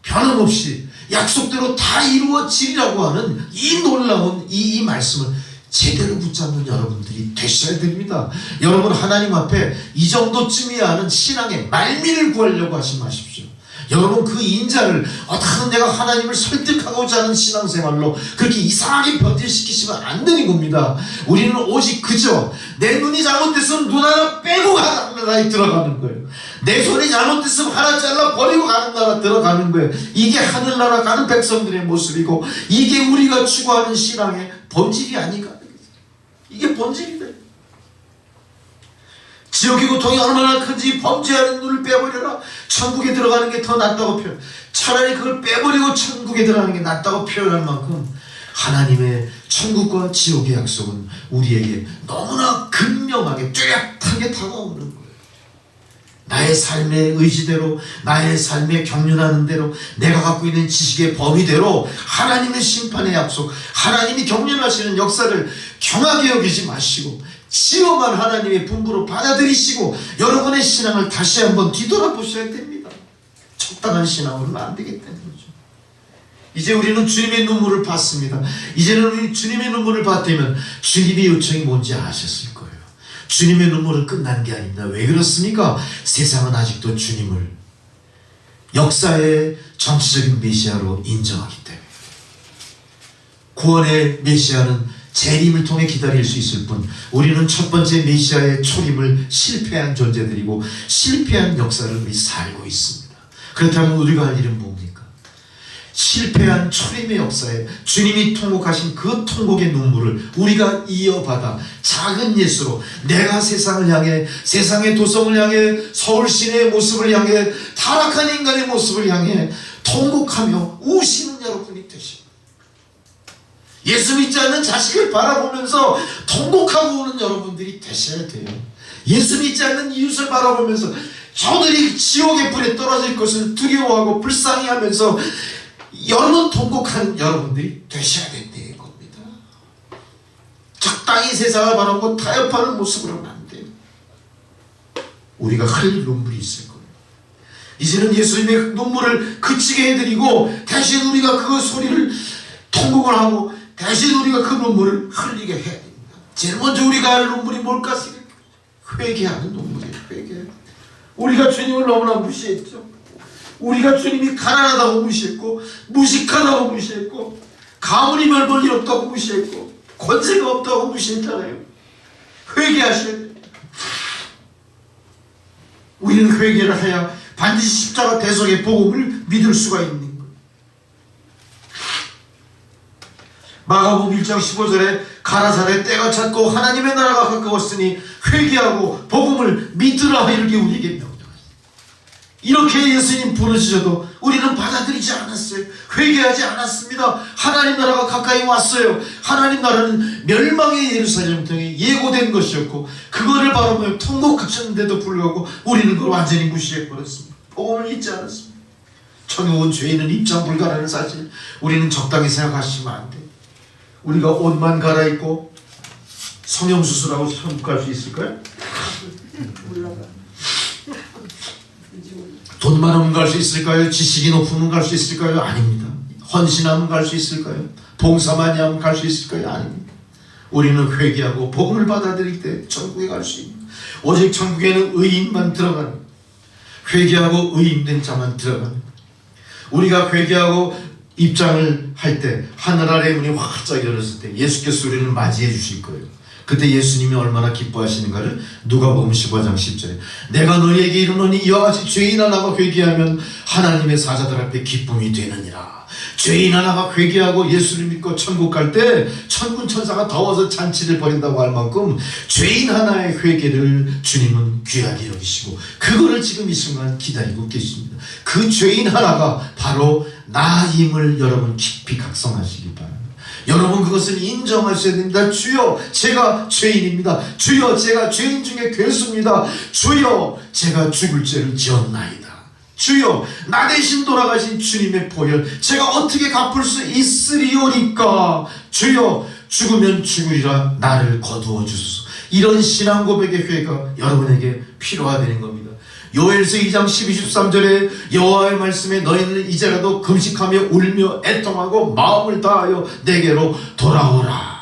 Speaker 2: 변함없이 약속대로 다 이루어지리라고 하는 이 놀라운 이 말씀을 제대로 붙잡는 여러분들이 되셔야 됩니다. 여러분 하나님 앞에 이 정도쯤이야 하는 신앙의 말미를 구하려고 하지 마십시오. 여러분 그 인자를 어떻게든 내가 하나님을 설득하고자 하는 신앙생활로 그렇게 이상하게 변질시키시면 안 되는 겁니다. 우리는 오직 그저 내 눈이 잘못됐으면 눈 하나 빼고 가는 나라에 들어가는 거예요. 내 손이 잘못됐으면 하나 잘라 버리고 가는 나라 들어가는 거예요. 이게 하늘나라 가는 백성들의 모습이고 이게 우리가 추구하는 신앙의 본질이 아닌가. 이게 본질이다. 지옥의 고통이 얼마나 큰지 범죄하는 눈을 빼버려라. 천국에 들어가는 게 더 낫다고 표현. 차라리 그걸 빼버리고 천국에 들어가는 게 낫다고 표현할 만큼 하나님의 천국과 지옥의 약속은 우리에게 너무나 극명하게 뚜렷하게 다가오는 거예요. 나의 삶의 의지대로, 나의 삶의 경륜하는 대로, 내가 갖고 있는 지식의 범위대로 하나님의 심판의 약속, 하나님이 경륜하시는 역사를 경하게 여기지 마시고 지엄한 하나님의 분부로 받아들이시고 여러분의 신앙을 다시 한번 뒤돌아보셔야 됩니다. 적당한 신앙으로는 안 되기 때문이죠. 이제 우리는 주님의 눈물을 봤습니다. 이제는 우리 주님의 눈물을 봤다면 주님의 요청이 뭔지 아셨을 거예요. 주님의 눈물은 끝난 게 아닙니다. 왜 그렇습니까? 세상은 아직도 주님을 역사의 정치적인 메시아로 인정하기 때문에 구원의 메시아는 재림을 통해 기다릴 수 있을 뿐 우리는 첫 번째 메시아의 초림을 실패한 존재들이고 실패한 역사를 우리 살고 있습니다. 그렇다면 우리가 할 일은 뭡니까? 실패한 초림의 역사에 주님이 통곡하신 그 통곡의 눈물을 우리가 이어받아 작은 예수로 내가 세상을 향해, 세상의 도성을 향해, 서울 시내의 모습을 향해, 타락한 인간의 모습을 향해 통곡하며 우시는 여러분이 되십니다. 예수 믿지 않는 자식을 바라보면서 통곡하고 우는 여러분들이 되셔야 돼요. 예수 믿지 않는 이웃을 바라보면서 저들이 지옥의 불에 떨어질 것을 두려워하고 불쌍히하면서 여러분 통곡하는 여러분들이 되셔야 된다는 겁니다. 적당히 세상을 바라보고 타협하는 모습으로는 안 돼요. 우리가 흘릴 눈물이 있을 거예요. 이제는 예수님의 눈물을 그치게 해드리고 대신 우리가 그 소리를 통곡을 하고 대신 우리가 그 눈물을 흘리게 해야 됩니다. 제일 먼저 우리가 할 눈물이 뭘까? 회개하는 눈물이에요. 회개. 우리가 주님을 너무나 무시했죠. 우리가 주님이 가난하다고 무시했고 무식하다고 무시했고 가문이 별 볼 일 없다고 무시했고 권세가 없다고 무시했잖아요. 회개하셔야 돼요. 우리는 회개를 해야 반드시 십자가 대속의 복음을 믿을 수가 있는 거예요. 마가복음 1장 15절에 가라사대 때가 찼고 하나님의 나라가 가까웠으니 회개하고 복음을 믿으라 이렇게 우리에게 명령하셨어요. 이렇게 예수님 부르시셔도 우리는 받아들이지 않았어요. 회개하지 않았습니다. 하나님 나라가 가까이 왔어요. 하나님 나라는 멸망의 예루살렘 통해 예고된 것이었고 그거를 바라보며 통곡하셨는데도 불구하고 우리는 그걸 완전히 무시해버렸습니다. 복음을 믿지 않았습니다. 천국은 죄인은 입장 불가라는 사실 우리는 적당히 생각하시면 안 돼요. 우리가 옷만 갈아입고 성형수술하고 천국 갈 수 있을까요? 돈 많으면 갈 수 있을까요? 지식이 높으면 갈 수 있을까요? 아닙니다. 헌신하면 갈 수 있을까요? 봉사 많이 하면 갈 수 있을까요? 아닙니다. 우리는 회개하고 복음을 받아들일 때 천국에 갈 수 있습니다. 오직 천국에는 의인만 들어가는, 회개하고 의인된 자만 들어가는, 우리가 회개하고 입장을 할 때 하늘 아래의 문이 활짝 열렸을 때 예수께서 우리를 맞이해 주실 거예요. 그때 예수님이 얼마나 기뻐하시는가를 누가복음 15장 10절에 내가 너희에게 이르노니 이와 같이 죄인 하나가 회개하면 하나님의 사자들 앞에 기쁨이 되느니라. 죄인 하나가 회개하고 예수를 믿고 천국 갈 때 천군 천사가 더워서 잔치를 벌인다고 할 만큼 죄인 하나의 회개를 주님은 귀하게 여기시고 그거를 지금 이 순간 기다리고 계십니다. 그 죄인 하나가 바로 나임을 여러분 깊이 각성하시기 바랍니다. 여러분 그것을 인정하셔야 됩니다. 주여 제가 죄인입니다. 주여 제가 죄인 중에 괴수입니다. 주여 제가 죽을 죄를 지었나이다. 주여 나 대신 돌아가신 주님의 보혈 제가 어떻게 갚을 수 있으리오니까 주여 죽으면 죽으리라 나를 거두어 주소서. 이런 신앙 고백의 회가 여러분에게 필요하다는 겁니다. 요엘서 2장 12, 13절에 여호와의 말씀에 너희는 이제라도 금식하며 울며 애통하고 마음을 다하여 내게로 돌아오라.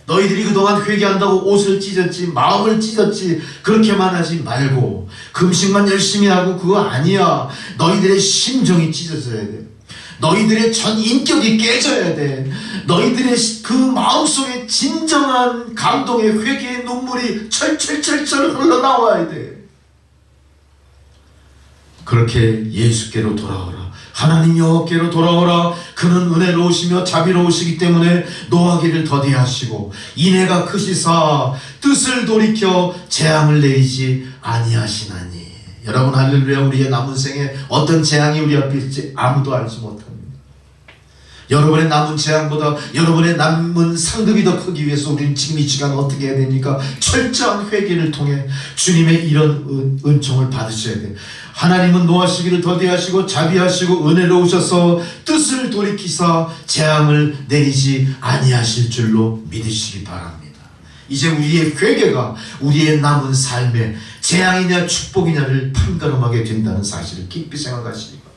Speaker 2: 너희들이 그동안 회개한다고 옷을 찢었지 마음을 찢었지 그렇게만 하지 말고 금식만 열심히 하고 그거 아니야. 너희들의 심정이 찢어져야 돼. 너희들의 전 인격이 깨져야 돼. 너희들의 그 마음속에 진정한 감동의 회개의 눈물이 철철철철 흘러나와야 돼. 그렇게 예수께로 돌아오라. 하나님 여호와께로 돌아오라. 그는 은혜로우시며 자비로우시기 때문에 노하기를 더디하시고 인애가 크시사 뜻을 돌이켜 재앙을 내리지 아니하시나니. 여러분 할렐루야. 우리의 남은 생에 어떤 재앙이 우리 앞에 있을지 아무도 알지 못합니다. 여러분의 남은 재앙보다 여러분의 남은 상급이 더 크기 위해서 우리는 지금 이 시간 어떻게 해야 됩니까? 철저한 회개를 통해 주님의 이런 은총을 받으셔야 돼요. 하나님은 노하시기를 더디하시고 자비하시고 은혜로우셔서 뜻을 돌이키사 재앙을 내리지 아니하실 줄로 믿으시기 바랍니다. 이제 우리의 회개가 우리의 남은 삶에 재앙이냐 축복이냐를 판가름하게 된다는 사실을 깊이 생각하시기 바랍니다.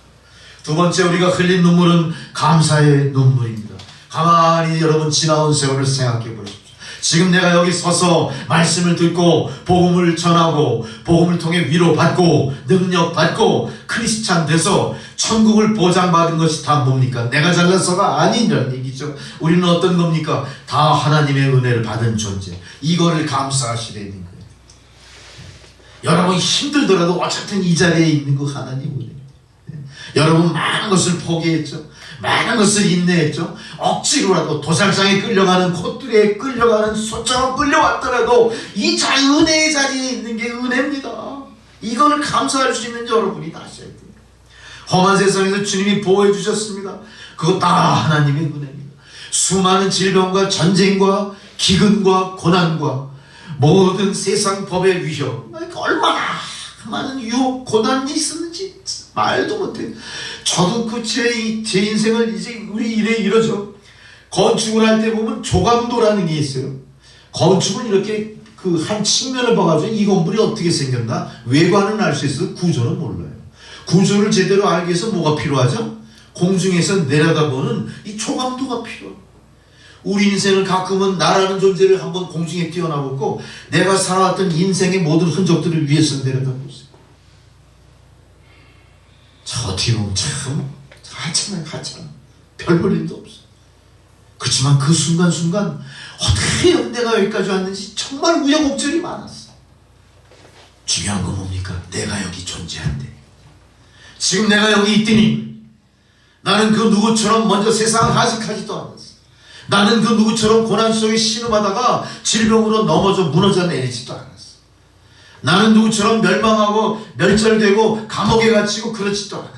Speaker 2: 두 번째 우리가 흘린 눈물은 감사의 눈물입니다. 가만히 여러분 지나온 세월을 생각해 보십시오. 지금 내가 여기 서서 말씀을 듣고 복음을 전하고 복음을 통해 위로받고 능력받고 크리스찬 돼서 천국을 보장받은 것이 다 뭡니까? 내가 잘나서가 아니라는 얘기죠. 우리는 어떤 겁니까? 다 하나님의 은혜를 받은 존재. 이거를 감사하시라는 거예요. 여러분 힘들더라도 어쨌든 이 자리에 있는 거 하나님 은혜. 여러분 많은 것을 포기했죠. 많은 것을 인내했죠. 억지로라도 도살장에 끌려가는 콧들에 끌려가는 소처럼 끌려왔더라도 이 은혜의 자리에 있는 게 은혜입니다. 이거를 감사할 수 있는 여러분이 다셔야 돼요. 험한 세상에서 주님이 보호해 주셨습니다. 그거 다 하나님의 은혜입니다. 수많은 질병과 전쟁과 기근과 고난과 모든 세상 법의 위협, 얼마나 많은 유혹 고난이 있었는지 말도 못해. 저도 제 인생을 이제 우리 일에 이러죠. 건축을 할 때 보면 조감도라는 게 있어요. 건축은 이렇게 그 한 측면을 봐가지고 이 건물이 어떻게 생겼나 외관은 알 수 있어도 구조는 몰라요. 구조를 제대로 알기 위해서 뭐가 필요하죠? 공중에서 내려다보는 이 조감도가 필요해요. 우리 인생을 가끔은 나라는 존재를 한번 공중에 띄어나보고 내가 살아왔던 인생의 모든 흔적들을 위해서 내려다보세요. 저 어떻게 보면 참 하찮아요. 별 볼 일도 없어. 그렇지만 그 순간순간 어떻게 내가 여기까지 왔는지 정말 우여곡절이 많았어. 중요한 건 뭡니까? 내가 여기 존재한대. 지금 내가 여기 있더니 나는 그 누구처럼 먼저 세상을 하직하지도 않았어. 나는 그 누구처럼 고난 속에 신음하다가 질병으로 넘어져 무너져 내리지도 않았어. 나는 누구처럼 멸망하고 멸절되고 감옥에 갇히고 그러지도 않았어.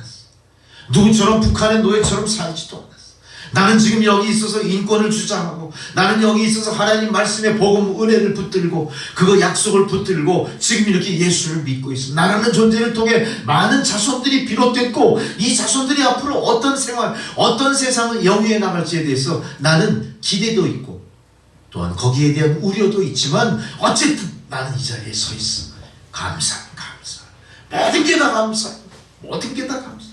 Speaker 2: 누구처럼 북한의 노예처럼 살지도 않았어. 나는 지금 여기 있어서 인권을 주장하고, 나는 여기 있어서 하나님 말씀의 복음 은혜를 붙들고 그거 약속을 붙들고 지금 이렇게 예수를 믿고 있어. 나라는 존재를 통해 많은 자손들이 비롯됐고, 이 자손들이 앞으로 어떤 생활, 어떤 세상을 영위해 나갈지에 대해서 나는 기대도 있고 또한 거기에 대한 우려도 있지만, 어쨌든 나는 이 자리에 서 있어. 감사. 모든 게 다 감사. 모든 게 다 감사.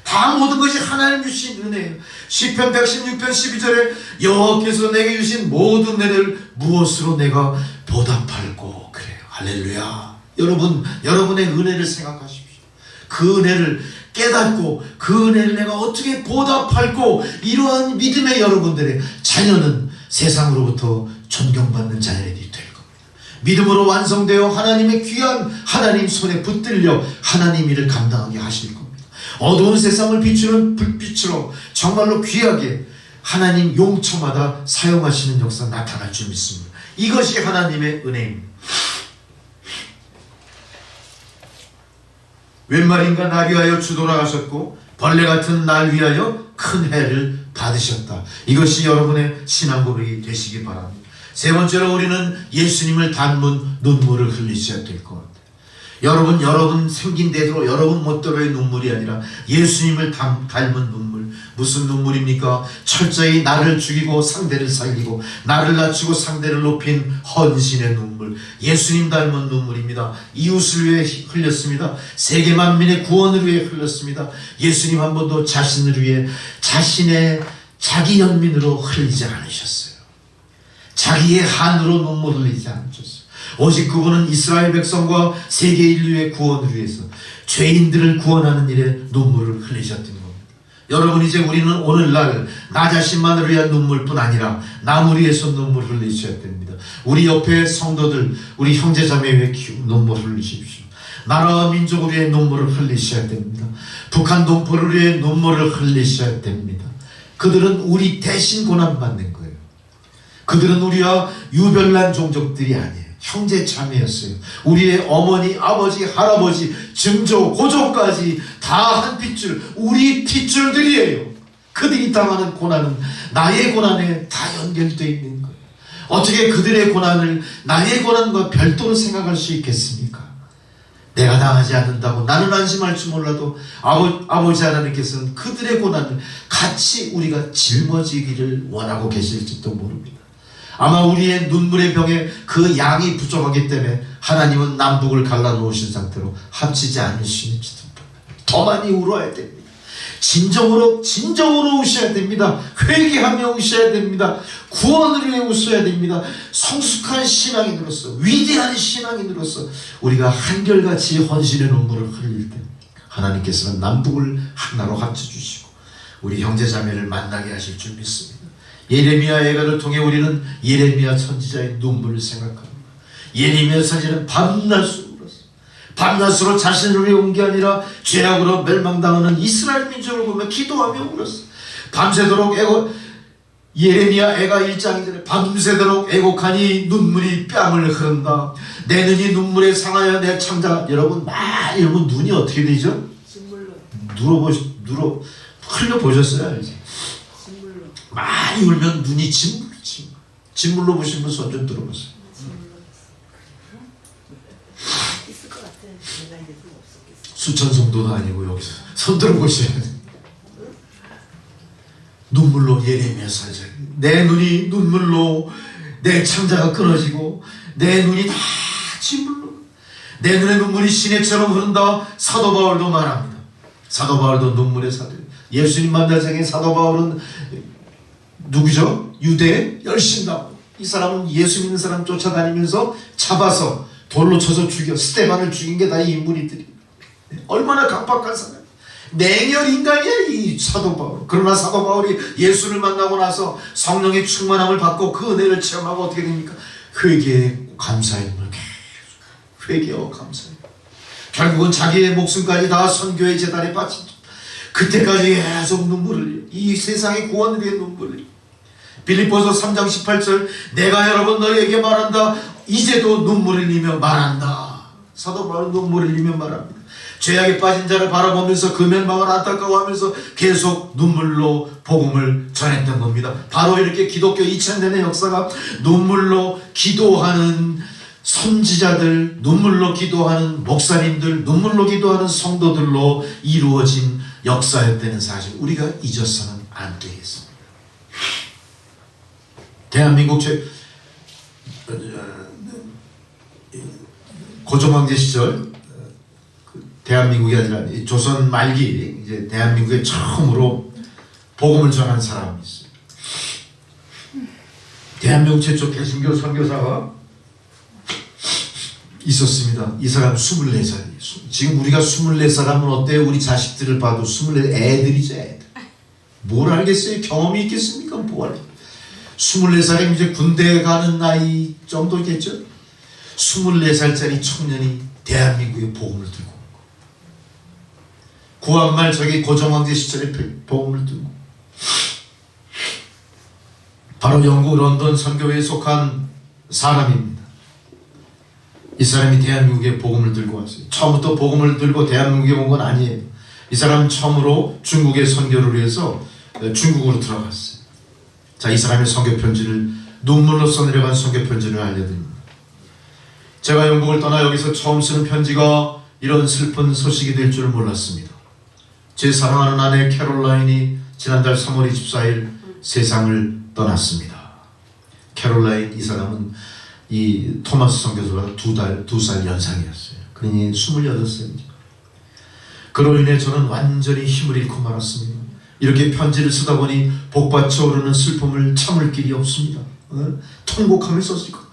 Speaker 2: 다 모든 것이 하나님 주신 은혜예요. 시편 116편 12절에 여호와께서 내게 주신 모든 은혜를 무엇으로 내가 보답할꼬. 그래요. 할렐루야. 여러분, 여러분의 은혜를 생각하십시오. 그 은혜를 깨닫고 그 은혜를 내가 어떻게 보답할꼬. 이러한 믿음의 여러분들의 자녀는 세상으로부터 존경받는 자녀들이 될 겁니다. 믿음으로 완성되어 하나님의 귀한 하나님 손에 붙들려 하나님 일을 감당하게 하실 겁니다. 어두운 세상을 비추는 불빛으로 정말로 귀하게 하나님 용처마다 사용하시는 역사 나타날 줄 믿습니다. 이것이 하나님의 은혜입니다. 웬 말인가 날 위하여 주돌아가셨고 벌레 같은 날 위하여 큰 해를 받으셨다. 이것이 여러분의 신앙 고백이 되시기 바랍니다. 세 번째로 우리는 예수님을 닮은 눈물을 흘리셔야 될 것 같아요. 여러분 생긴 대로 여러분 멋대로의 눈물이 아니라 예수님을 닮은 눈물. 무슨 눈물입니까? 철저히 나를 죽이고 상대를 살리고 나를 낮추고 상대를 높인 헌신의 눈물. 예수님 닮은 눈물입니다. 이웃을 위해 흘렸습니다. 세계 만민의 구원을 위해 흘렸습니다. 예수님 한 번도 자신을 위해 자신의 자기 연민으로 흘리지 않으셨어요. 자기의 한으로 눈물 흘리지 않으셨어요. 오직 그분은 이스라엘 백성과 세계 인류의 구원을 위해서 죄인들을 구원하는 일에 눈물을 흘리셨던 겁니다. 여러분, 이제 우리는 오늘날 나 자신만을 위한 눈물뿐 아니라 남을 위해서 눈물 흘리셔야 됩니다. 우리 옆에 성도들, 우리 형제자매 위해 눈물 흘리십시오. 나라와 민족을 위해 눈물을 흘리셔야 됩니다. 북한 동포를 위해 눈물을 흘리셔야 됩니다. 그들은 우리 대신 고난받는 거예요. 그들은 우리와 유별난 종족들이 아니에요. 형제 자매였어요. 우리의 어머니, 아버지, 할아버지, 증조, 고조까지 다 한 핏줄, 우리 핏줄들이에요. 그들이 당하는 고난은 나의 고난에 다 연결되어 있는 거예요. 어떻게 그들의 고난을 나의 고난과 별도로 생각할 수 있겠습니까? 내가 당하지 않는다고 나는 안심할 줄 몰라도 아버지 하나님께서는 그들의 고난을 같이 우리가 짊어지기를 원하고 계실지도 모릅니다. 아마 우리의 눈물의 병에 그 양이 부족하기 때문에 하나님은 남북을 갈라놓으신 상태로 합치지 않으시는지도 모릅니다. 더 많이 울어야 됩니다. 진정으로 우셔야 됩니다. 회개하며 우셔야 됩니다. 구원을 위해 우셔야 됩니다. 성숙한 신앙인으로서, 위대한 신앙인으로서 우리가 한결같이 헌신의 눈물을 흘릴 때 하나님께서는 남북을 하나로 합쳐주시고 우리 형제자매를 만나게 하실 줄 믿습니다. 예레미야 애가를 통해 우리는 예레미야 선지자의 눈물을 생각합니다. 예레미야 선지자는 밤낮으로 울었어. 밤낮으로 자신을 위해 온 게 아니라 죄악으로 멸망당하는 이스라엘 민족을 보며 기도하며 울었어. 밤새도록 예레미야 애가 1장에 밤새도록 애곡하니 눈물이 뺨을 흐른다. 내 눈이 눈물에 상하여 내 창자. 여러분 눈이 어떻게 되죠? 흘려보셨어요? 알지? 많이 울면 눈이 진물로 보신 분 손 좀 들어보세요. 수천 성도도 아니고 여기서 손 들어보셔야 돼요. 눈물로 예레미야 선지자. 내 눈이 눈물로 내 창자가 끊어지고 내 눈이 다 진물로 내 눈에 눈물이 시내처럼 흐른다. 사도 바울도 말합니다. 사도 바울도 눈물의 사도예요. 예수님 만나자에 사도 바울은 누구죠? 유대 열심당. 이 사람은 예수 믿는 사람 쫓아다니면서 잡아서 돌로 쳐서 죽여 스테반을 죽인 게 다 이 인물이들이. 얼마나 각박한 사람. 맹렬 인간이야 이 사도 바울. 그러나 사도 바울이 예수를 만나고 나서 성령의 충만함을 받고 그 은혜를 체험하고 어떻게 됩니까? 회개에 감사의 눈을 계속 회개하고 감사해. 결국은 자기의 목숨까지 다 선교의 재단에 바친. 그때까지 계속 눈물을 흘려. 이 세상의 구원을 위해 눈물을 흘려. 빌립보서 3장 18절 내가 여러분 너희에게 말한다. 이제도 눈물을 흘리며 말한다. 사도 바울은 눈물을 흘리며 말합니다. 죄악에 빠진 자를 바라보면서 그 멸망을 안타까워하면서 계속 눈물로 복음을 전했던 겁니다. 바로 이렇게 기독교 2000년의 역사가 눈물로 기도하는 선지자들, 눈물로 기도하는 목사님들, 눈물로 기도하는 성도들로 이루어진 역사였다는 사실 우리가 잊어서는 안 되겠습니다. 대한민국 고종황제 시절 대한민국이 아니라 조선 말기 이제 대한민국에 처음으로 복음을 전한 사람이 있어요. 대한민국 최초 개신교 선교사가 있었습니다. 이 사람 24살이에요. 지금 우리가 24사람은 어때요? 우리 자식들을 봐도 24 애들이죠, 애들. 뭘 알겠어요? 경험이 있겠습니까? 뭐 알겠어요? 24살이면 이제 군대에 가는 나이 정도겠죠? 24살짜리 청년이 대한민국의 복음을 들고 온 거. 구한말 저기 고종황제 시절에 복음을 들고 바로 영국 런던 선교회에 속한 사람입니다. 이 사람이 대한민국에 복음을 들고 왔어요. 처음부터 복음을 들고 대한민국에 온 건 아니에요. 이 사람은 처음으로 중국에 선교를 위해서 중국으로 들어갔어요. 자, 이 사람의 선교 편지를 눈물로 써내려간 선교 편지를 알려드립니다. 제가 영국을 떠나 여기서 처음 쓰는 편지가 이런 슬픈 소식이 될 줄 몰랐습니다. 제 사랑하는 아내 캐롤라인이 지난달 3월 24일 세상을 떠났습니다. 캐롤라인 이 사람은 이 토마스 선교사보다 두 살 연상이었어요. 그러니 28살이죠. 그로 인해 저는 완전히 힘을 잃고 말았습니다. 이렇게 편지를 쓰다 보니 복받쳐 오르는 슬픔을 참을 길이 없습니다. 통곡하며 썼을 것 같아요.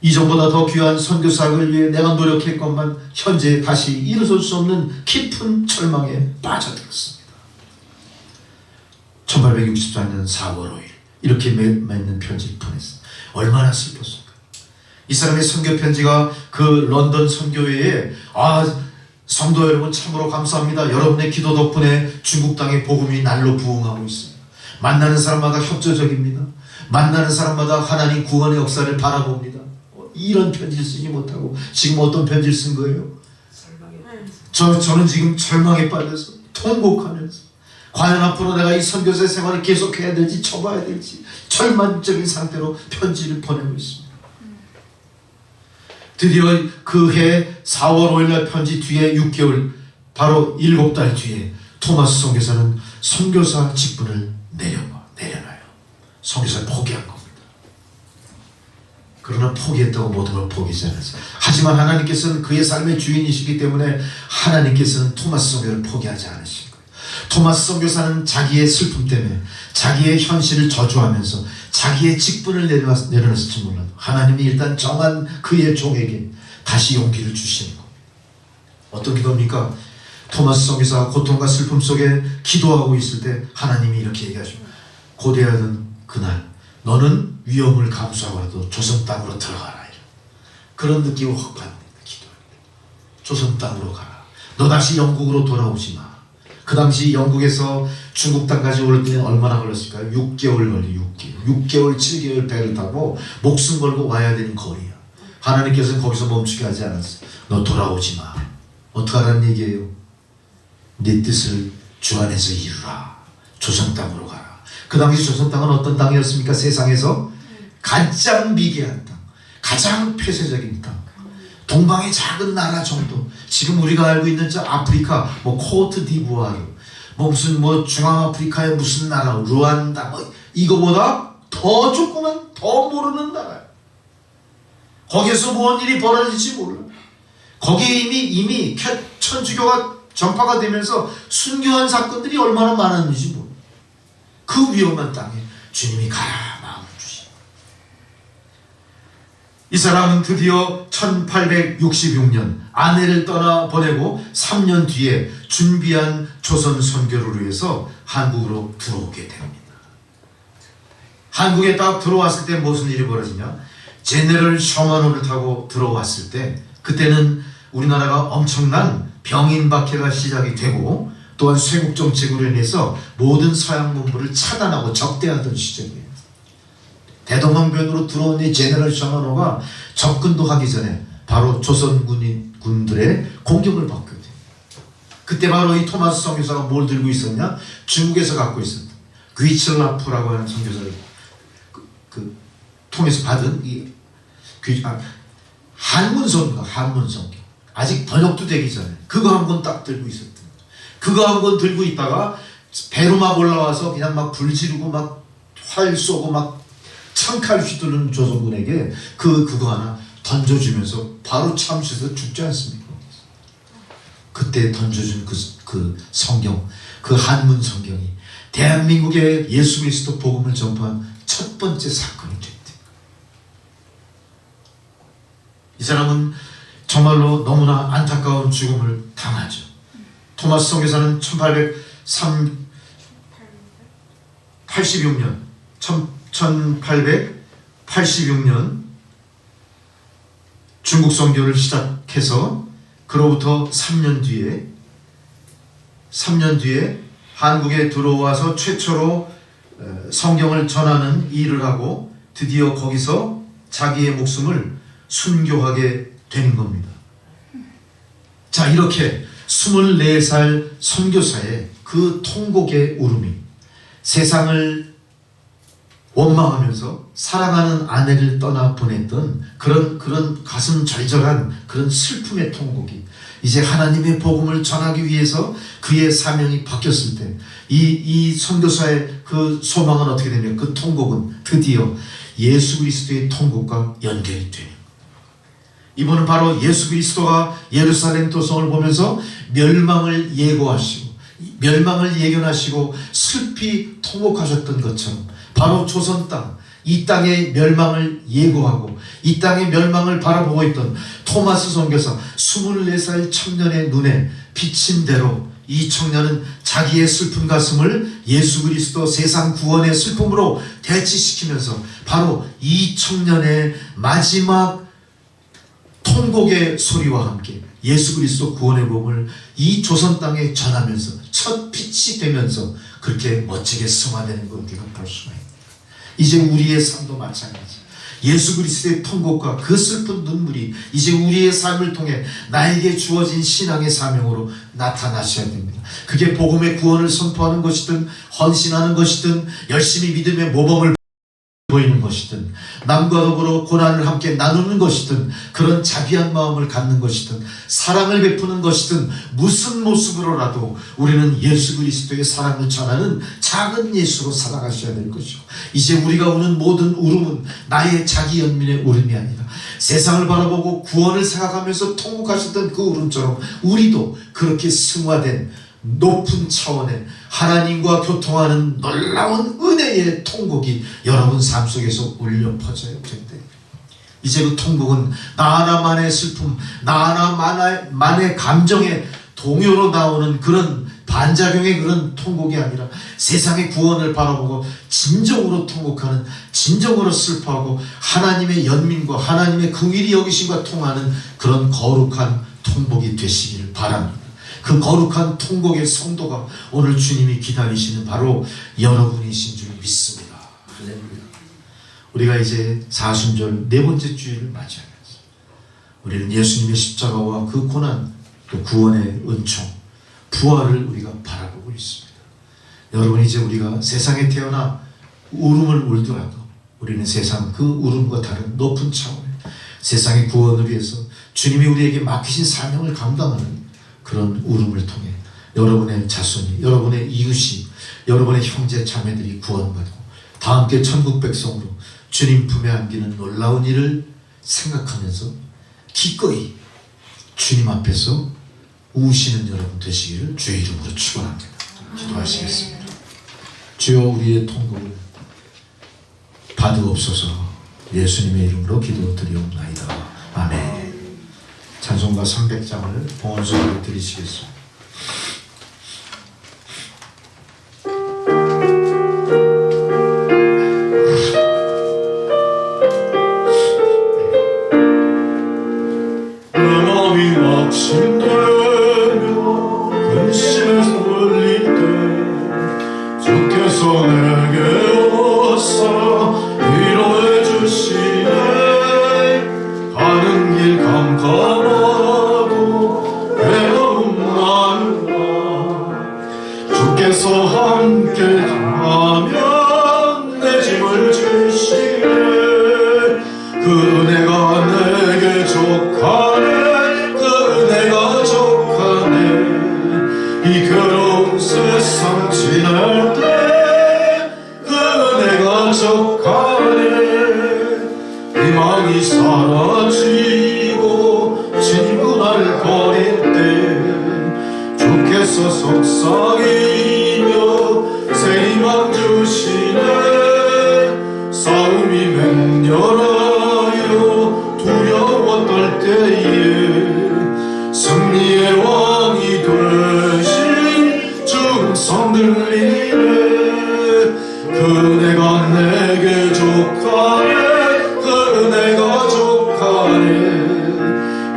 Speaker 2: 이전보다 더 귀한 선교사역을 위해 내가 노력했건만 현재 다시 일어설 수 없는 깊은 절망에 빠져들었습니다. 1864년 4월 5일 이렇게 맺는 편지를 보냈습니다. 얼마나 슬펐을까. 이 사람의 선교 편지가 그 런던 선교회에 성도 여러분 참으로 감사합니다. 여러분의 기도 덕분에 중국 땅의 복음이 날로 부흥하고 있습니다. 만나는 사람마다 협조적입니다. 만나는 사람마다 하나님 구원의 역사를 바라봅니다. 이런 편지를 쓰지 못하고 지금 어떤 편지를 쓴 거예요? 저는 지금 절망에 빠져서 통곡하면서 과연 앞으로 내가 이 선교사 생활을 계속해야 될지 접어야 될지 절망적인 상태로 편지를 보내고 있습니다. 드디어 그 해 4월 5일날 편지 뒤에 6개월 바로 7달 뒤에 토마스 선교사는 선교사 직분을 내려놔요. 선교사를 포기한 겁니다. 그러나 포기했다고 모든 걸 포기하지 않았어요. 하지만 하나님께서는 그의 삶의 주인이시기 때문에 하나님께서는 토마스 선교를 포기하지 않으신 거예요. 토마스 선교사는 자기의 슬픔 때문에 자기의 현실을 저주하면서 자기의 직분을 내려놨을지 몰라도 하나님이 일단 정한 그의 종에게 다시 용기를 주시는 겁니다. 어떤 기도입니까? 토마스 선교사가 고통과 슬픔 속에 기도하고 있을 때 하나님이 이렇게 얘기하죠. 고대하던 그날 너는 위험을 감수하고라도 조선 땅으로 들어가라. 그런 느낌을 확 받는 기도합니다. 조선 땅으로 가라. 너 다시 영국으로 돌아오지 마. 그 당시 영국에서 중국 땅까지 올 때는 얼마나 걸렸을까요? 6개월 걸려. 6개월 7개월 배를 타고 목숨 걸고 와야 되는 거리야. 하나님께서는 거기서 멈추게 하지 않았어요. 너 돌아오지 마. 어떡하라는 얘기예요? 네 뜻을 주 안에서 이루라. 조선 땅으로 가라. 그 당시 조선 땅은 어떤 땅이었습니까? 세상에서 가장 미개한 땅, 가장 폐쇄적인 땅, 동방의 작은 나라 정도. 지금 우리가 알고 있는 저 아프리카, 코트 디부아르, 무슨 중앙아프리카의 무슨 나라, 루안다, 이거보다 더 조그만, 더 모르는 나라예요. 거기에서 무슨 일이 벌어질지 몰라. 거기에 이미 천주교가 전파가 되면서 순교한 사건들이 얼마나 많았는지 몰라. 그 위험한 땅에 주님이 가라 마음을 주시. 이 사람은 드디어 1866년 아내를 떠나 보내고 3년 뒤에 준비한 조선 선교를 위해서 한국으로 들어오게 됩니다. 한국에 딱 들어왔을 때 무슨 일이 벌어지냐? 제네럴 셔먼호를 타고 들어왔을 때 그때는 우리나라가 엄청난 병인 박해가 시작이 되고 또한 쇄국 정책으로 인해서 모든 서양 문물을 차단하고 적대하던 시절이에요. 대동강변으로 들어온 이 제네럴 샤머노가 접근도 하기 전에 바로 조선 군들의 공격을 받게 됩니다. 그때 바로 이 토마스 선교사가 뭘 들고 있었냐? 중국에서 갖고 있었던 귀칠라프라고 하는 선교사를 통해서 받은 이 한문성경, 한문성경. 아직 번역도 되기 전에 그거 한 권 딱 들고 있었던 거죠. 그거 한 권 들고 있다가 배로 막 올라와서 그냥 막 불 지르고 막 활 쏘고 막 창칼 휘두르는 조선군에게 그거 하나 던져주면서 바로 참수해서 죽지 않습니까? 그때 던져준 그 성경, 그 한문 성경이 대한민국에 예수 그리스도 복음을 전파한 첫 번째 사건이 됐대. 이 사람은 정말로 너무나 안타까운 죽음을 당하죠. 토마스 선교사는 1886년 중국 선교를 시작해서 그로부터 3년 뒤에 한국에 들어와서 최초로 성경을 전하는 일을 하고 드디어 거기서 자기의 목숨을 순교하게 되는 겁니다. 자, 이렇게 24살 선교사의 그 통곡의 울음이 세상을 원망하면서 사랑하는 아내를 떠나 보냈던 그런 가슴 절절한 그런 슬픔의 통곡이 이제 하나님의 복음을 전하기 위해서 그의 사명이 바뀌었을 때 이 선교사의 그 소망은 어떻게 되냐면 그 통곡은 드디어 예수 그리스도의 통곡과 연결이 되는 거예요. 이분은 바로 예수 그리스도가 예루살렘 도성을 보면서 멸망을 예고하시고 멸망을 예견하시고 슬피 통곡하셨던 것처럼 바로 조선 땅, 이 땅의 멸망을 예고하고 이 땅의 멸망을 바라보고 있던 토마스 선교사 24살 청년의 눈에 비친 대로 이 청년은 자기의 슬픈 가슴을 예수 그리스도 세상 구원의 슬픔으로 대치시키면서 바로 이 청년의 마지막 통곡의 소리와 함께 예수 그리스도 구원의 복음을 이 조선 땅에 전하면서 첫 빛이 되면서 그렇게 멋지게 승화되는 걸 우리가 볼 수가 있습니다. 이제 우리의 삶도 마찬가지. 예수 그리스도의 통곡과 그 슬픈 눈물이 이제 우리의 삶을 통해 나에게 주어진 신앙의 사명으로 나타나셔야 됩니다. 그게 복음의 구원을 선포하는 것이든 헌신하는 것이든 열심히 믿음의 모범을 보이는 것이든 남과 더불어 고난을 함께 나누는 것이든 그런 자비한 마음을 갖는 것이든 사랑을 베푸는 것이든 무슨 모습으로라도 우리는 예수 그리스도의 사랑을 전하는 작은 예수로 살아가셔야 될 것이고 이제 우리가 우는 모든 울음은 나의 자기 연민의 울음이 아니라 세상을 바라보고 구원을 생각하면서 통곡하셨던 그 울음처럼 우리도 그렇게 승화된 높은 차원의 하나님과 교통하는 놀라운 은혜의 통곡이 여러분 삶 속에서 울려 퍼져야 된대. 이제 그 통곡은 나 하나만의 슬픔, 나 하나만의 감정의 동요로 나오는 그런 반작용의 그런 통곡이 아니라 세상의 구원을 바라보고 진정으로 통곡하는, 진정으로 슬퍼하고 하나님의 연민과 하나님의 긍휼히 여기심과 통하는 그런 거룩한 통곡이 되시기를 바랍니다. 그 거룩한 통곡의 성도가 오늘 주님이 기다리시는 바로 여러분이신 줄 믿습니다. 할렐루야. 우리가 이제 사순절 네 번째 주일을 맞이하면서 우리는 예수님의 십자가와 그 고난 또 구원의 은총 부활을 우리가 바라보고 있습니다. 여러분 이제 우리가 세상에 태어나 울음을 울더라도 우리는 세상 그 울음과 다른 높은 차원의 세상의 구원을 위해서 주님이 우리에게 맡기신 사명을 감당하는 그런 울음을 통해 여러분의 자손이, 여러분의 이웃이, 여러분의 형제 자매들이 구원받고 다 함께 천국 백성으로 주님 품에 안기는 놀라운 일을 생각하면서 기꺼이 주님 앞에서 우시는 여러분 되시기를 주의 이름으로 축원합니다. 기도하시겠습니다. 주여 우리의 통곡을 받으옵소서. 예수님의 이름으로 기도드리옵나이다. 아멘. 찬송가 300장을 봉헌소로 드리시겠습니다.
Speaker 1: 내 마음이 낙심되며 근심에 쏠릴 때 주께서 내게 오사 위로해 함께 하면 내 짐을 지시네. 그 은혜가 내게 족하네. 그 은혜가 족하네. 이 괴로운 세상 지날 때 그 은혜가 족하네. 희망이 사라지고 친구 날 버릴 때 주께서 속삭이며 새 희망 주시네. 싸움이 맹렬하여 두려워 떨 때에 승리의 왕이 되신 중성 들리네. 그 은혜가 내게 족하네. 그 은혜가 족하네.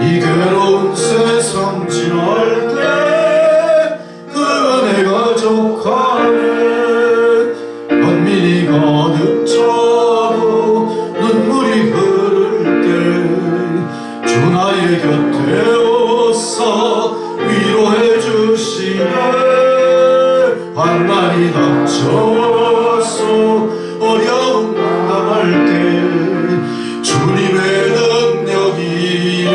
Speaker 1: 이 괴로운 세상 지날 때 그 은혜가 족하네. 번민이 가득 차고 눈물이 흐를 때 주 나의 곁에 오사 위로해 주시네. 환난이 닥쳐와서 어려움 당할 때 주님의 능력이여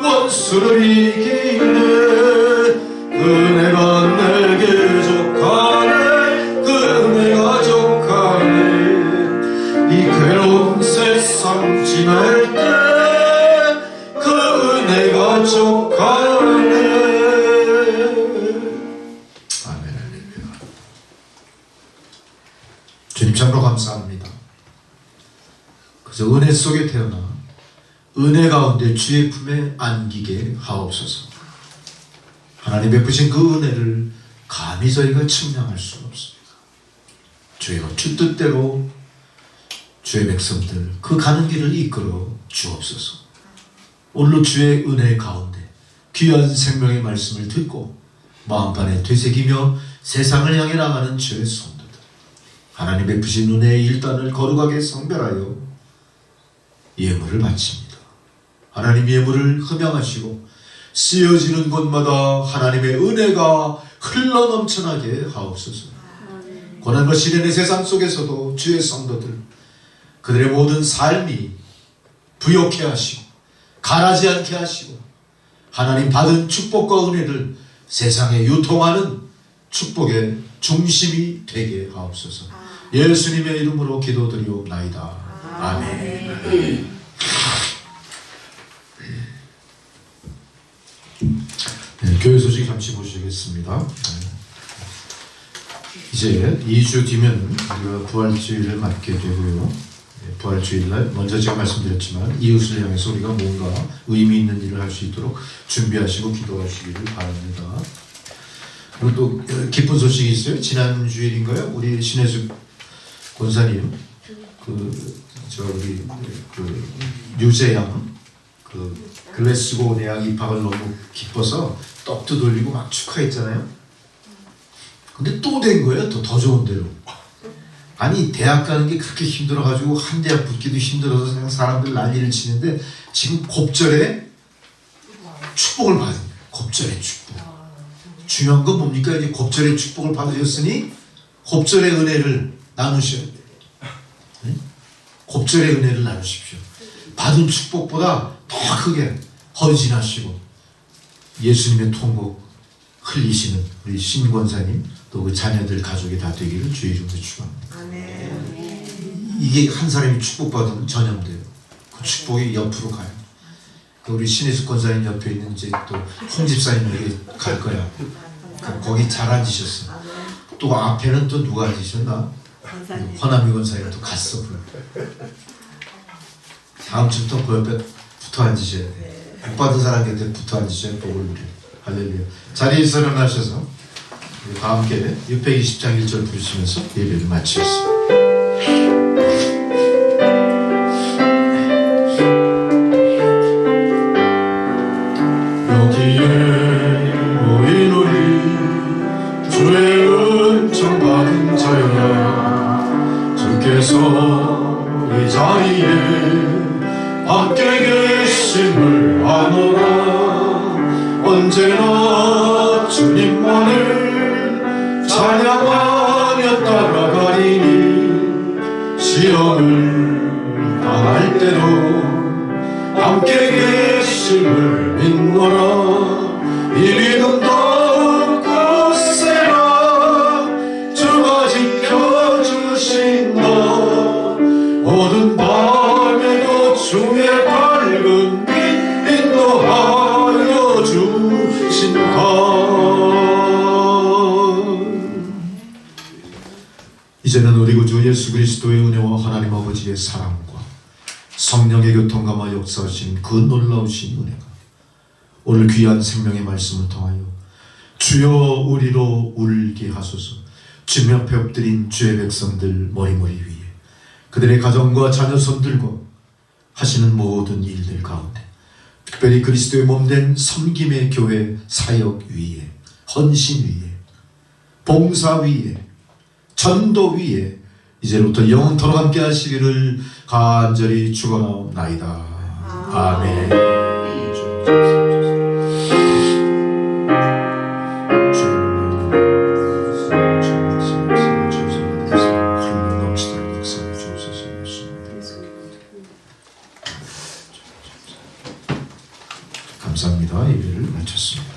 Speaker 1: 원수를 이기네. 그 은혜가 내게 족하네. 그 은혜가 족하네. 이 괴로운 세상 지날 때 그 은혜가 족하네.
Speaker 2: 아멘, 할렐루야. 주님 참으로 감사합니다. 그저 은혜 속에 태어나 은혜 가운데 주의 품에 안기게 하옵소서. 하나님 베푸신 그 은혜를 감히 저희가 측량할 수가 없습니다. 주여 주 뜻대로 주의 백성들 그 가는 길을 이끌어 주옵소서. 오늘도 주의 은혜 가운데 귀한 생명의 말씀을 듣고 마음판에 되새기며 세상을 향해 나가는 주의 성도들, 하나님 베푸신 은혜의 일단을 거룩하게 성별하여 예물을 바칩니다. 하나님 예물을 흠양하시고 쓰여지는 곳마다 하나님의 은혜가 흘러넘쳐나게 하옵소서. 고난과 시련의 세상 속에서도 주의 성도들 그들의 모든 삶이 부욕해 하시고 가라지 않게 하시고 하나님 받은 축복과 은혜를 세상에 유통하는 축복의 중심이 되게 하옵소서. 예수님의 이름으로 기도드리옵나이다. 아멘. 네, 교회 소식 잠시 보시겠습니다. 이제 2주 뒤면 우리가 부활주일을 맞게 되고요. 부활주일날 먼저 제가 말씀드렸지만 이웃을 향해서 우리가 뭔가 의미 있는 일을 할 수 있도록 준비하시고 기도하시기를 바랍니다. 그리고 또 기쁜 소식이 있어요. 지난 주일인가요? 우리 신혜숙 권사님 우리 유재양 글래스고 대학 입학을 너무 기뻐서 떡도 돌리고 막 축하했잖아요. 근데 또 된 거예요. 더 좋은 대로. 아니 대학 가는 게 그렇게 힘들어가지고 한 대학 붙기도 힘들어서 그냥 사람들 난리를 치는데 지금 곱절에 축복을 받은 거예요. 곱절의 축복. 중요한 건 뭡니까? 이제 곱절의 축복을 받으셨으니 곱절의 은혜를 나누셔야 돼요. 네? 곱절의 은혜를 나누십시오. 받은 축복보다 더 크게 헌신하시고 예수님의 통곡 흘리시는 우리 신 권사님 또 그 자녀들 가족이 다 되기를 주의 이름으로 축원합니다. 이게 한 사람이 축복받으면 전염돼요. 그 축복이 옆으로 가요. 우리 신혜숙 권사님 옆에 있는 이제 또 홍 집사님에게 갈 거야. 거기 잘 앉으셨어. 또 앞에는 또 누가 앉으셨나? 허남이 권사님 또 갔어. 다음 주부터 그 옆에 붙어 앉으셔야 돼. 복 받은 사람 곁에 붙어 앉으셔야 복을 누려요. 할렐루야. 자리에서 일어나셔서 다 함께 620장 1절 부르시면서 예배를 마치겠습니다.
Speaker 1: 여기에 모인 우리 주의 은총 받은 자여 주께서 이 자리에 함께 계심을 아노라. 언제나 주님만을 잘 찬양하며 따라가리니 시험을 당할 때도 함께 계심을 믿노라. 이 믿음 더욱 굳세라. 주가 지켜주신다. 어두운 밤에도 주의 밝은 빛 인도하여 주신다.
Speaker 2: 이제는 우리 구주 예수 그리스도의 은혜와 하나님 아버지의 사랑과 성령의 교통감화 역사하신 그 놀라우신 은혜가 오늘 귀한 생명의 말씀을 통하여 주여 우리로 울게 하소서. 주님 앞에 엎드린 주의 백성들 머리머리 위에 그들의 가정과 자녀 손들과 하시는 모든 일들 가운데 특별히 그리스도의 몸된 섬김의 교회 사역 위에 헌신 위에 봉사 위에 전도 위에 이제부터 영원토록 함께 하시기를 간절히 축원하옵나이다. 아멘. 감사합니다. 예배를 마쳤습니다.